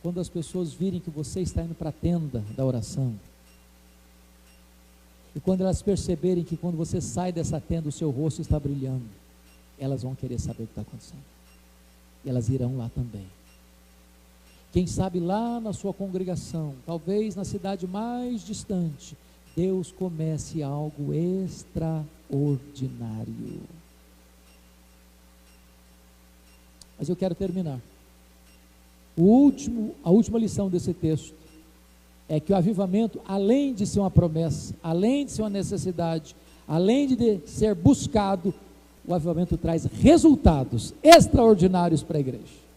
quando as pessoas virem que você está indo para a tenda da oração, e quando elas perceberem que quando você sai dessa tenda o seu rosto está brilhando, elas vão querer saber o que está acontecendo, e elas irão lá também. Quem sabe lá na sua congregação, talvez na cidade mais distante, Deus comece algo extraordinário. Mas eu quero terminar. A última lição desse texto é que o avivamento, além de ser uma promessa, além de ser uma necessidade, além de ser buscado, o avivamento traz resultados extraordinários para a igreja.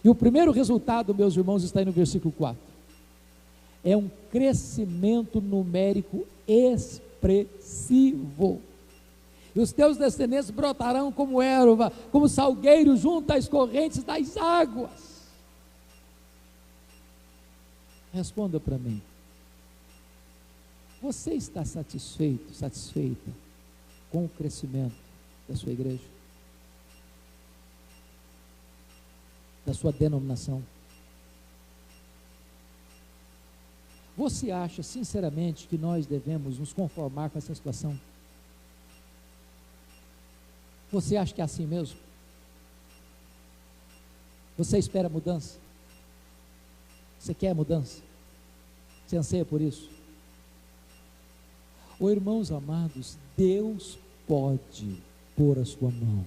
E o primeiro resultado, meus irmãos, está aí no versículo 4. É um crescimento numérico expressivo. E os teus descendentes brotarão como erva, como salgueiro junto às correntes das águas. Responda para mim. Você está satisfeito, satisfeita com o crescimento da sua igreja? Da sua denominação? Você acha sinceramente que nós devemos nos conformar com essa situação? Você acha que é assim mesmo? Você espera mudança? Você quer mudança? Você anseia por isso? Oh, irmãos amados, Deus pode pôr a sua mão.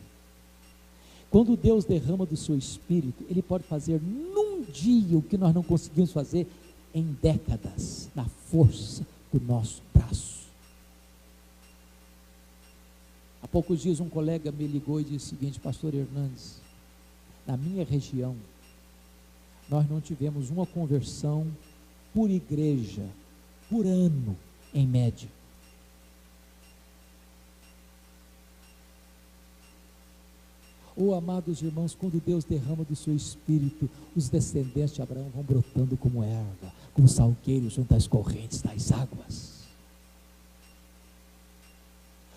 Quando Deus derrama do seu espírito, Ele pode fazer num dia o que nós não conseguimos fazer em décadas, na força do nosso braço. Há poucos dias um colega me ligou e disse o seguinte: pastor Hernandes, na minha região, nós não tivemos uma conversão por igreja, por ano, em média. Oh, amados irmãos, quando Deus derrama do seu espírito, os descendentes de Abraão vão brotando como erva, como salgueiros junto às correntes das águas.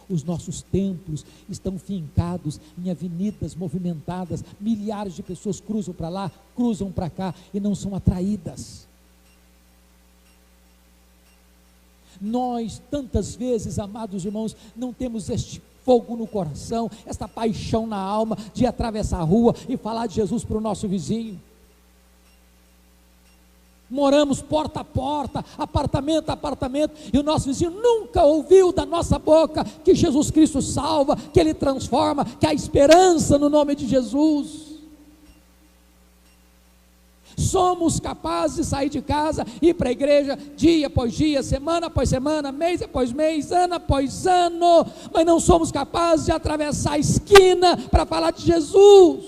Os nossos templos estão fincados em avenidas movimentadas, milhares de pessoas cruzam para lá, cruzam para cá e não são atraídas. Nós, tantas vezes, amados irmãos, não temos este fogo no coração, esta paixão na alma de atravessar a rua e falar de Jesus para o nosso vizinho. Moramos porta a porta, apartamento a apartamento, e o nosso vizinho nunca ouviu da nossa boca que Jesus Cristo salva, que Ele transforma, que há esperança no nome de Jesus. Somos capazes de sair de casa, ir para a igreja dia após dia, semana após semana, mês após mês, ano após ano, mas não somos capazes de atravessar a esquina para falar de Jesus.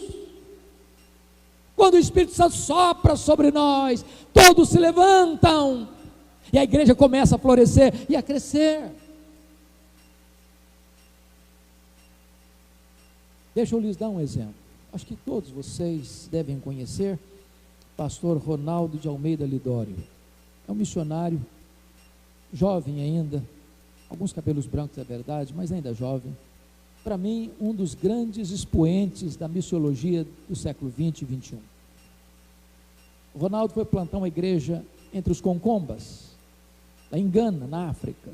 Quando o Espírito Santo sopra sobre nós, todos se levantam e a igreja começa a florescer e a crescer. Deixa eu lhes dar um exemplo. Acho que todos vocês devem conhecer pastor Ronaldo de Almeida Lidório. É um missionário, jovem ainda, alguns cabelos brancos é verdade, mas ainda jovem. Para mim, um dos grandes expoentes da missiologia do século 20 e 21. O Ronaldo foi plantar uma igreja entre os Concombas, lá em Gana, na África.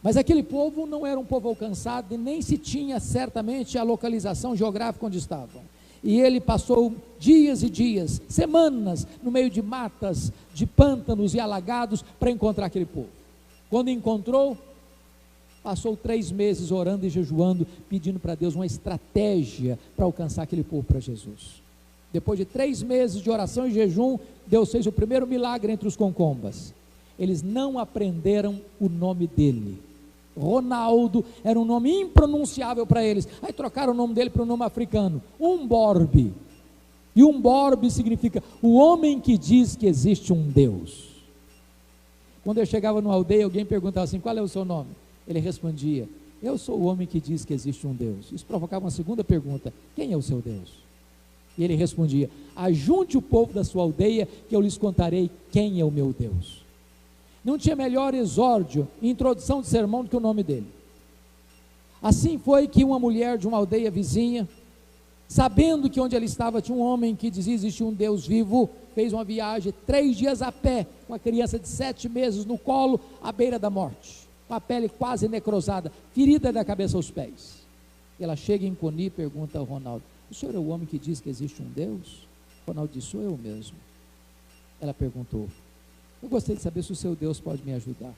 Mas aquele povo não era um povo alcançado e nem se tinha certamente a localização geográfica onde estavam. E ele passou dias e dias, semanas, no meio de matas, de pântanos e alagados para encontrar aquele povo. Quando encontrou, passou 3 meses orando e jejuando, pedindo para Deus uma estratégia para alcançar aquele povo para Jesus. Depois de 3 meses de oração e jejum, Deus fez o primeiro milagre entre os Concombas. Eles não aprenderam o nome dele. Ronaldo era um nome impronunciável para eles. Aí trocaram o nome dele para um nome africano, Umborbe. E Umborbe significa o homem que diz que existe um Deus. Quando eu chegava numa aldeia, alguém perguntava assim: qual é o seu nome? Ele respondia: eu sou o homem que diz que existe um Deus. Isso provocava uma segunda pergunta: quem é o seu Deus? E ele respondia: ajunte o povo da sua aldeia que eu lhes contarei quem é o meu Deus. Não tinha melhor exórdio, introdução de sermão do que o nome dele. Assim foi que uma mulher de uma aldeia vizinha, sabendo que onde ela estava tinha um homem que dizia existir um Deus vivo, fez uma viagem 3 dias a pé, com a criança de 7 meses no colo, à beira da morte, com a pele quase necrosada, ferida da cabeça aos pés. Ela chega em Coni e pergunta ao Ronaldo: o senhor é o homem que diz que existe um Deus? Ronaldo disse: sou eu mesmo. Ela perguntou: eu gostaria de saber se o seu Deus pode me ajudar,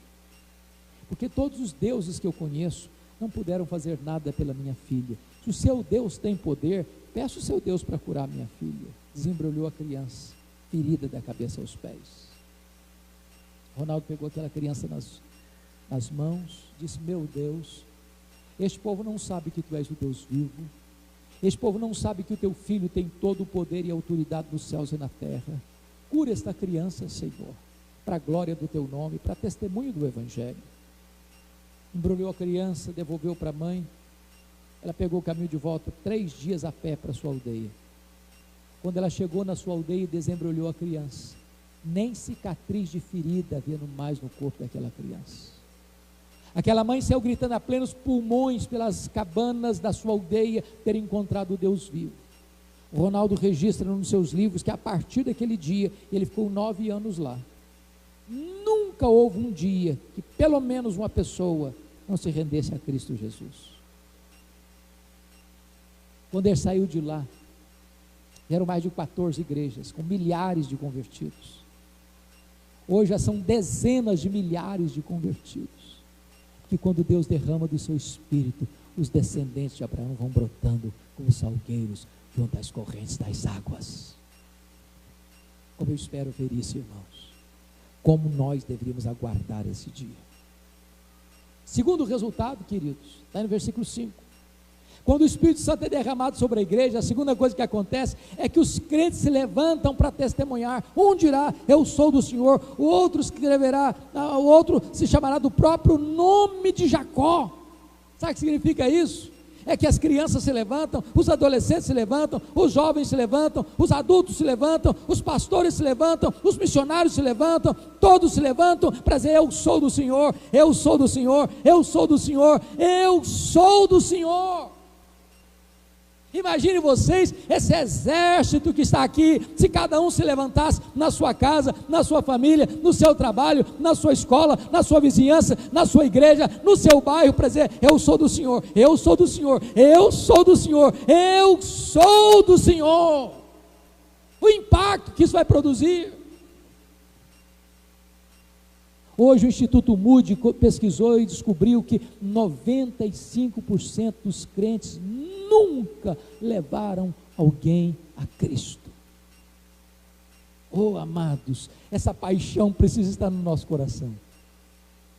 porque todos os deuses que eu conheço não puderam fazer nada pela minha filha. Se o seu Deus tem poder, peça o seu Deus para curar minha filha. Desembrulhou a criança, ferida da cabeça aos pés. Ronaldo pegou aquela criança nas mãos, disse: meu Deus, este povo não sabe que tu és o Deus vivo, este povo não sabe que o teu filho tem todo o poder e autoridade nos céus e na terra. Cura esta criança, Senhor, para a glória do teu nome, para testemunho do Evangelho. Embrulhou a criança, devolveu para a mãe. Ela pegou o caminho de volta, 3 dias a pé para a sua aldeia. Quando ela chegou na sua aldeia e desembrulhou a criança, nem cicatriz de ferida havia mais no corpo daquela criança. Aquela mãe saiu gritando a plenos pulmões pelas cabanas da sua aldeia ter encontrado o Deus vivo. O Ronaldo registra nos seus livros que a partir daquele dia ele ficou 9 anos lá. Nunca houve um dia que pelo menos uma pessoa não se rendesse a Cristo Jesus. Quando ele saiu de lá, eram mais de 14 igrejas, com milhares de convertidos. Hoje já são dezenas de milhares de convertidos. Que quando Deus derrama do seu espírito, os descendentes de Abraão vão brotando como salgueiros junto às correntes das águas. Como eu espero ver isso, irmãos. Como nós deveríamos aguardar esse dia. Segundo resultado, queridos, está no versículo 5. Quando o Espírito Santo é derramado sobre a igreja, a segunda coisa que acontece é que os crentes se levantam para testemunhar. Um dirá: eu sou do Senhor. O outro escreverá, o outro se chamará do próprio nome de Jacó. Sabe o que significa isso? É que as crianças se levantam, os adolescentes se levantam, os jovens se levantam, os adultos se levantam, os pastores se levantam, os missionários se levantam, todos se levantam para dizer: eu sou do Senhor, eu sou do Senhor, eu sou do Senhor, eu sou do Senhor. Imagine vocês, esse exército que está aqui, se cada um se levantasse na sua casa, na sua família, no seu trabalho, na sua escola, na sua vizinhança, na sua igreja, no seu bairro, para dizer: eu sou do Senhor, eu sou do Senhor, eu sou do Senhor, eu sou do Senhor. O impacto que isso vai produzir. Hoje o Instituto Moody pesquisou e descobriu que 95% dos crentes nunca levaram alguém a Cristo. Oh, amados, essa paixão precisa estar no nosso coração.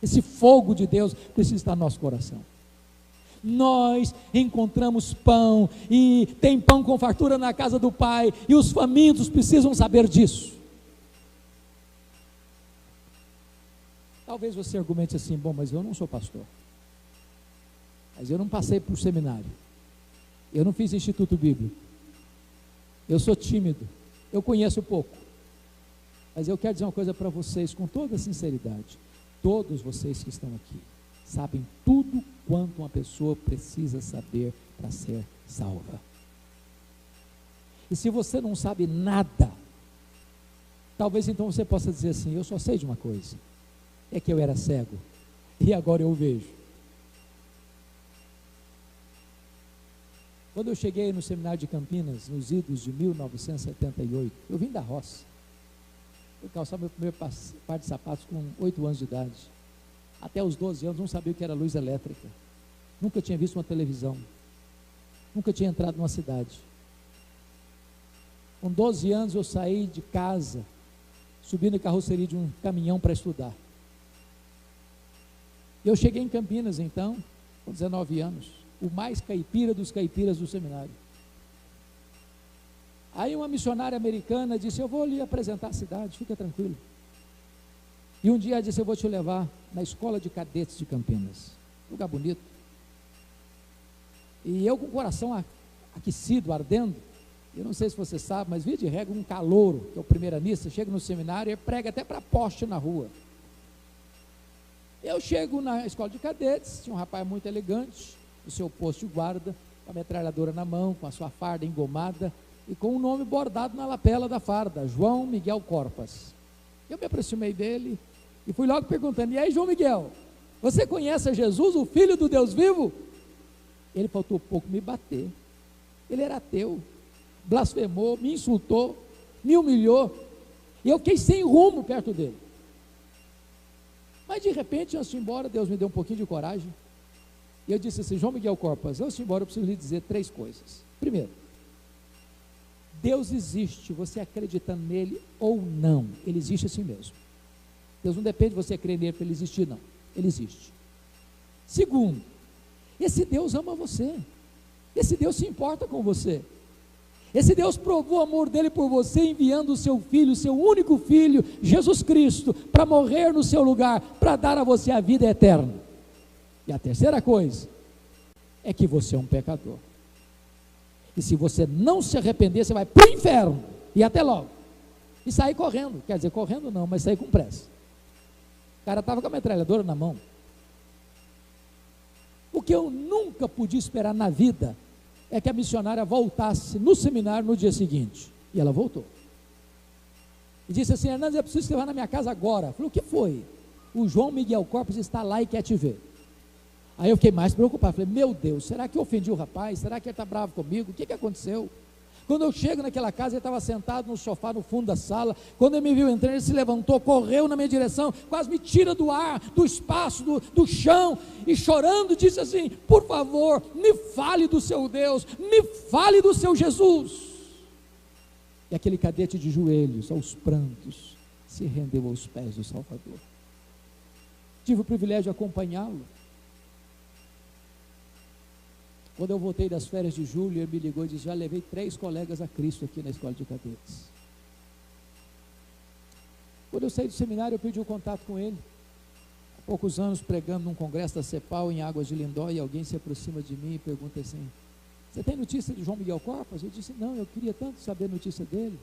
Esse fogo de Deus precisa estar no nosso coração. Nós encontramos pão, e tem pão com fartura na casa do Pai, e os famintos precisam saber disso. Talvez você argumente assim: bom, mas eu não sou pastor, mas eu não passei por seminário, eu não fiz instituto bíblico, eu sou tímido, eu conheço pouco. Mas eu quero dizer uma coisa para vocês com toda sinceridade: todos vocês que estão aqui sabem tudo quanto uma pessoa precisa saber para ser salva. E se você não sabe nada, talvez então você possa dizer assim: eu só sei de uma coisa, é que eu era cego e agora eu vejo. Quando eu cheguei no seminário de Campinas, nos idos de 1978, eu vim da roça. Eu calçava meu primeiro par de sapatos com 8 anos de idade. Até os 12 anos não sabia o que era luz elétrica. Nunca tinha visto uma televisão. Nunca tinha entrado numa cidade. Com 12 anos eu saí de casa, subi na carroceria de um caminhão para estudar. Eu cheguei em Campinas então, com 19 anos, o mais caipira dos caipiras do seminário. Aí uma missionária americana disse: eu vou lhe apresentar a cidade, fica tranquilo. E um dia ela disse: eu vou te levar na escola de cadetes de Campinas, lugar bonito. E eu com o coração aquecido, ardendo. Eu não sei se você sabe, mas via de regra um calouro, que é o primeiranista, chega no seminário e prega até para poste na rua. Eu chego na escola de cadetes, tinha um rapaz muito elegante, o seu posto de guarda, com a metralhadora na mão, com a sua farda engomada e com um nome bordado na lapela da farda: João Miguel Corpas. Eu me aproximei dele e fui logo perguntando: e aí, João Miguel, você conhece a Jesus, o Filho do Deus vivo? Ele faltou pouco me bater. Ele era ateu, blasfemou, me insultou, me humilhou, e eu fiquei sem rumo perto dele. Mas de repente, antes de ir embora, Deus me deu um pouquinho de coragem, e eu disse assim: João Miguel Corpas, antes de ir embora eu preciso lhe dizer 3 coisas. Primeiro, Deus existe, você acreditando nele ou não, ele existe assim mesmo. Deus não depende de você crer nele para ele existir, não, ele existe. Segundo, esse Deus ama você, esse Deus se importa com você, esse Deus provou o amor dele por você, enviando o seu filho, o seu único filho, Jesus Cristo, para morrer no seu lugar, para dar a você a vida eterna. E a terceira coisa, é que você é um pecador, e se você não se arrepender, você vai para o inferno, e até logo, e sair correndo, quer dizer, correndo não, mas sair com pressa. O cara estava com a metralhadora na mão. O que eu nunca podia esperar na vida é que a missionária voltasse no seminário no dia seguinte. E ela voltou. E disse assim: Hernandes, eu preciso que você vá na minha casa agora. Eu falei: o que foi? O João Miguel Corpas está lá e quer te ver. Aí eu fiquei mais preocupado. Falei: meu Deus, será que eu ofendi o rapaz? Será que ele está bravo comigo? O que aconteceu? Quando eu chego naquela casa, ele estava sentado no sofá no fundo da sala. Quando ele me viu entrando, ele se levantou, correu na minha direção, quase me tira do ar, do espaço, do chão, e chorando disse assim: por favor, me fale do seu Deus, me fale do seu Jesus. E aquele cadete de joelhos, aos prantos, se rendeu aos pés do Salvador. Tive o privilégio de acompanhá-lo. Quando eu voltei das férias de julho, ele me ligou e disse: já levei 3 colegas a Cristo aqui na escola de cadetes. Quando eu saí do seminário, eu perdi o contato com ele. Há poucos anos, pregando num congresso da CEPAL em Águas de Lindóia, alguém se aproxima de mim e pergunta assim: você tem notícia de João Miguel Corpas? Eu disse: não, eu queria tanto saber a notícia dele.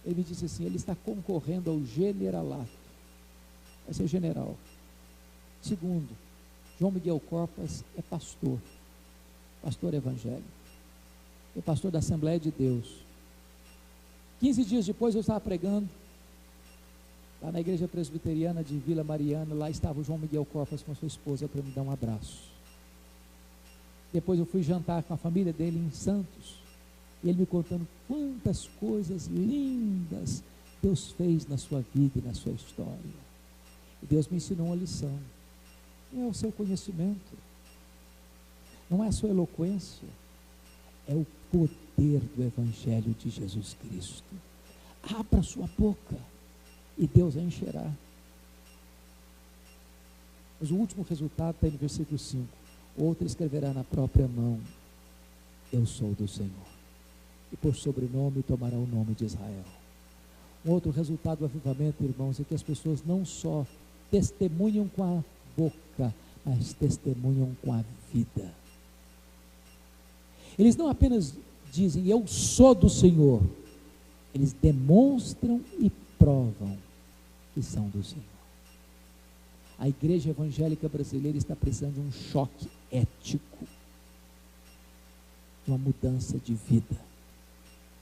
Ele me disse assim: ele está concorrendo ao generalato, vai ser general. Segundo, João Miguel Corpas é pastor evangélico, é pastor da Assembleia de Deus. 15 dias depois eu estava pregando lá na igreja presbiteriana de Vila Mariana. Lá estava o João Miguel Corpas com a sua esposa para me dar um abraço. Depois eu fui jantar com a família dele em Santos, e ele me contando quantas coisas lindas Deus fez na sua vida e na sua história. E Deus me ensinou uma lição: não é o seu conhecimento, não é a sua eloquência, é o poder do Evangelho de Jesus Cristo. Abra sua boca e Deus a encherá. Mas o último resultado está aí no versículo 5: outro escreverá na própria mão: eu sou do Senhor, e por sobrenome tomará o nome de Israel. Um outro resultado do avivamento, irmãos, é que as pessoas não só testemunham com a boca, mas testemunham com a vida. Eles não apenas dizem: eu sou do Senhor, eles demonstram e provam que são do Senhor. A igreja evangélica brasileira está precisando de um choque ético, de uma mudança de vida,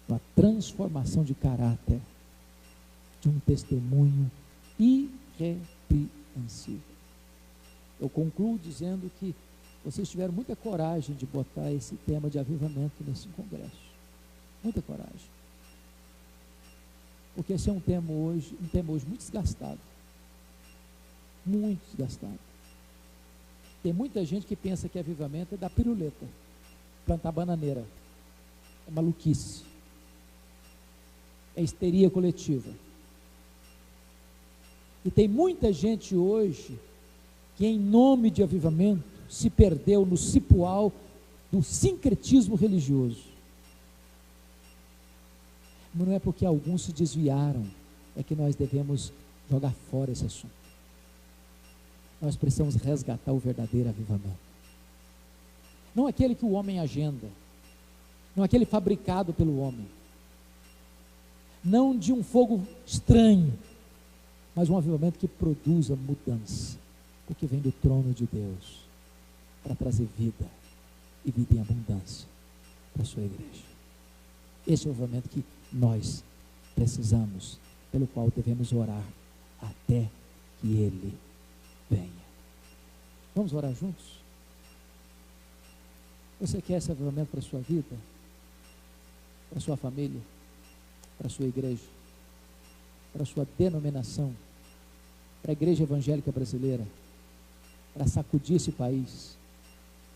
de uma transformação de caráter, de um testemunho irrepreensível. Eu concluo dizendo que vocês tiveram muita coragem de botar esse tema de avivamento nesse congresso. Muita coragem. Porque esse é um tema hoje muito desgastado. Muito desgastado. Tem muita gente que pensa que avivamento é dar piruleta, plantar bananeira. É maluquice. É histeria coletiva. E tem muita gente hoje que, em nome de avivamento, se perdeu no cipoal do sincretismo religioso. Mas não é porque alguns se desviaram é que nós devemos jogar fora esse assunto. Nós precisamos resgatar o verdadeiro avivamento. Não aquele que o homem agenda, não aquele fabricado pelo homem, não de um fogo estranho, mas um avivamento que produza mudança, porque vem do trono de Deus, para trazer vida, e vida em abundância para a sua igreja. Esse é o avivamento que nós precisamos, pelo qual devemos orar até que Ele venha. Vamos orar juntos? Você quer esse avivamento para a sua vida? Para a sua família? para a sua igreja, para a sua denominação, para a igreja evangélica brasileira, para sacudir esse país.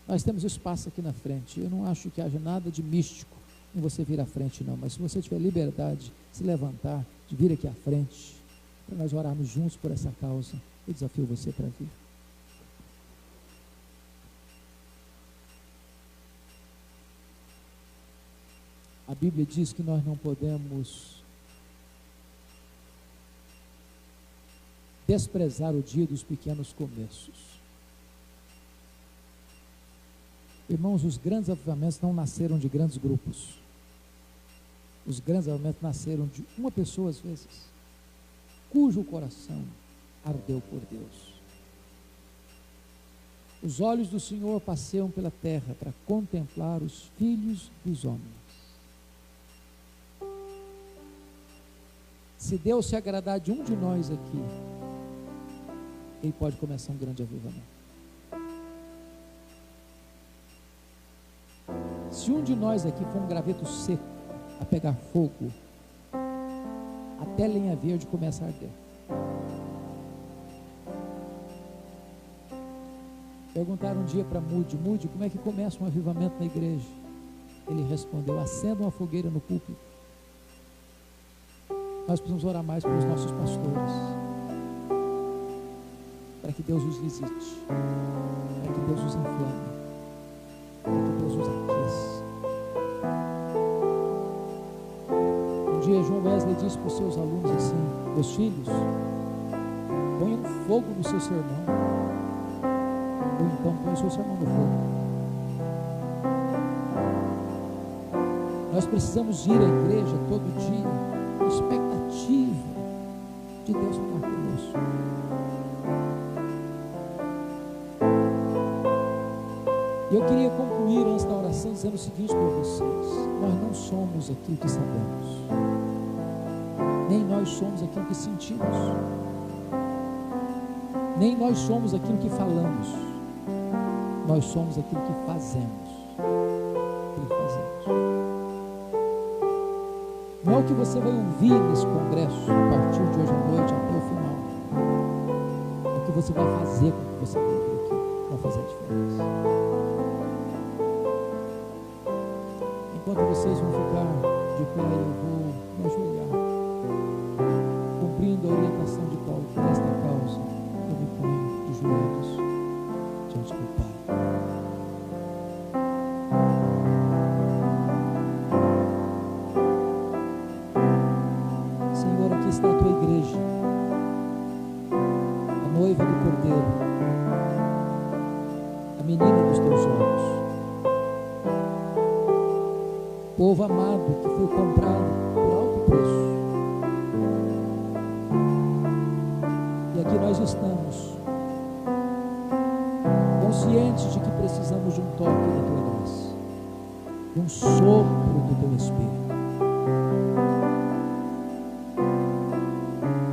Nós temos espaço aqui na frente. Eu não acho que haja nada de místico em você vir à frente, não, mas se você tiver liberdade de se levantar, de vir aqui à frente, para nós orarmos juntos por essa causa, eu desafio você para vir. A Bíblia diz que nós não podemos desprezar o dia dos pequenos começos. Irmãos, os grandes avivamentos não nasceram de grandes grupos. Os grandes avivamentos nasceram de uma pessoa, às vezes, cujo coração ardeu por Deus. Os olhos do Senhor passeiam pela terra para contemplar os filhos dos homens. Se Deus se agradar de um de nós aqui, Ele pode começar um grande avivamento. Se um de nós aqui for um graveto seco a pegar fogo, até lenha verde começa a arder. Perguntaram um dia para Moody, como é que começa um avivamento na igreja? Ele respondeu: acenda uma fogueira no púlpito. Nós precisamos orar mais pelos nossos pastores, para que Deus os visite, para que Deus os inflame, para que Deus os aqueça. Um dia João Wesley disse para os seus alunos assim: meus filhos, ponham fogo no seu sermão, ou então põe o seu sermão no fogo. Nós precisamos ir à igreja todo dia com expectativa de Deus falar conosco. E eu queria concluir antes da oração dizendo o seguinte para vocês: nós não somos aquilo que sabemos, nem nós somos aquilo que sentimos, nem nós somos aquilo que falamos, nós somos aquilo que fazemos. Não é o que você vai ouvir nesse congresso a partir de hoje à noite até o final, é o que você vai fazer com o que você veio aqui para fazer a diferença. Enquanto vocês vão ficar de pé, eu vou me ajoelhar, cumprindo a orientação de Paulo nesta causa. Eu me ponho de joelhos diante do Pai. Senhor, aqui está a tua igreja, a noiva do Cordeiro, a menina dos teus olhos, povo amado que foi comprado por alto preço. E aqui nós estamos, conscientes de que precisamos de um toque da tua graça, de um sopro do teu Espírito.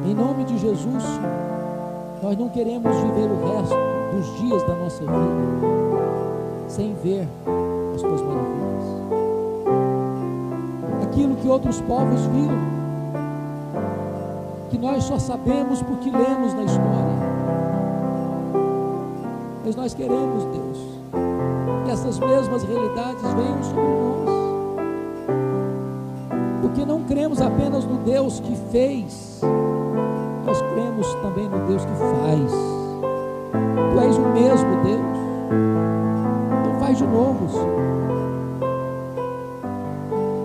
Em nome de Jesus, nós não queremos viver o resto dos dias da nossa vida sem ver as tuas maravilhas. Aquilo que outros povos viram, que nós só sabemos porque lemos na história. Mas nós queremos, Deus, que essas mesmas realidades venham sobre nós, porque não cremos apenas no Deus que fez, nós cremos também no Deus que faz. Tu és o mesmo Deus, então faz de novo, Senhor.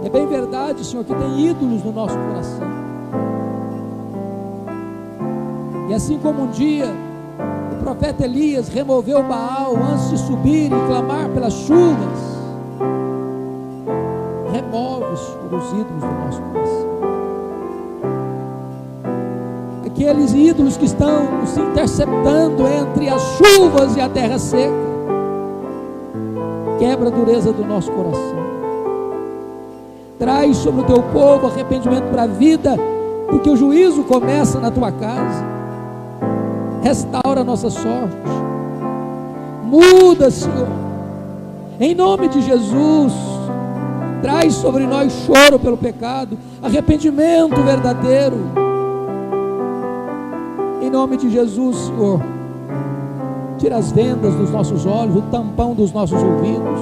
É bem verdade, Senhor, que tem ídolos no nosso coração, e assim como um dia o profeta Elias removeu Baal antes de subir e clamar pelas chuvas, remove, Senhor, os ídolos do nosso coração, aqueles ídolos que estão se interceptando entre as chuvas e a terra seca. Quebra a dureza do nosso coração, traz sobre o teu povo arrependimento para a vida, porque o juízo começa na tua casa. Restaura a nossa sorte, muda, Senhor, em nome de Jesus. Traz sobre nós choro pelo pecado, arrependimento verdadeiro. Em nome de Jesus, Senhor, tira as vendas dos nossos olhos, o tampão dos nossos ouvidos.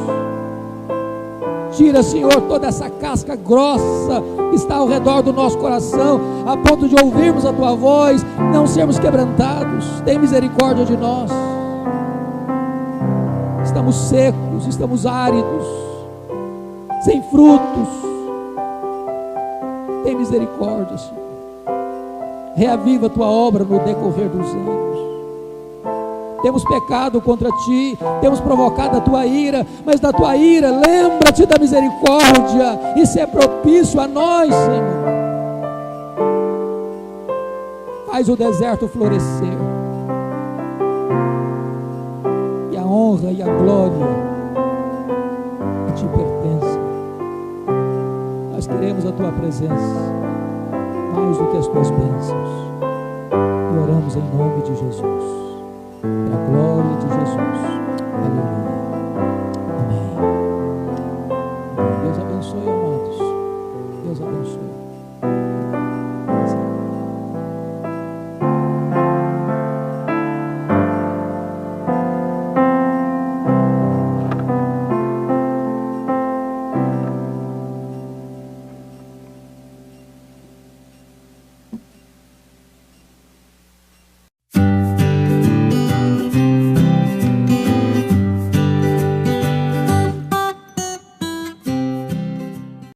Tira, Senhor, toda essa casca grossa que está ao redor do nosso coração, a ponto de ouvirmos a Tua voz, não sermos quebrantados. Tem misericórdia de nós. Estamos secos, estamos áridos, sem frutos. Tem misericórdia, Senhor. Reaviva a Tua obra no decorrer dos anos. Temos pecado contra Ti, temos provocado a Tua ira, mas da Tua ira, lembra-te da misericórdia e ser propício a nós, Senhor. Faz o deserto florescer, e a honra e a glória a Ti pertencem. Nós queremos a Tua presença mais do que as Tuas bênçãos, e oramos em nome de Jesus. Para a glória de Jesus. Aleluia.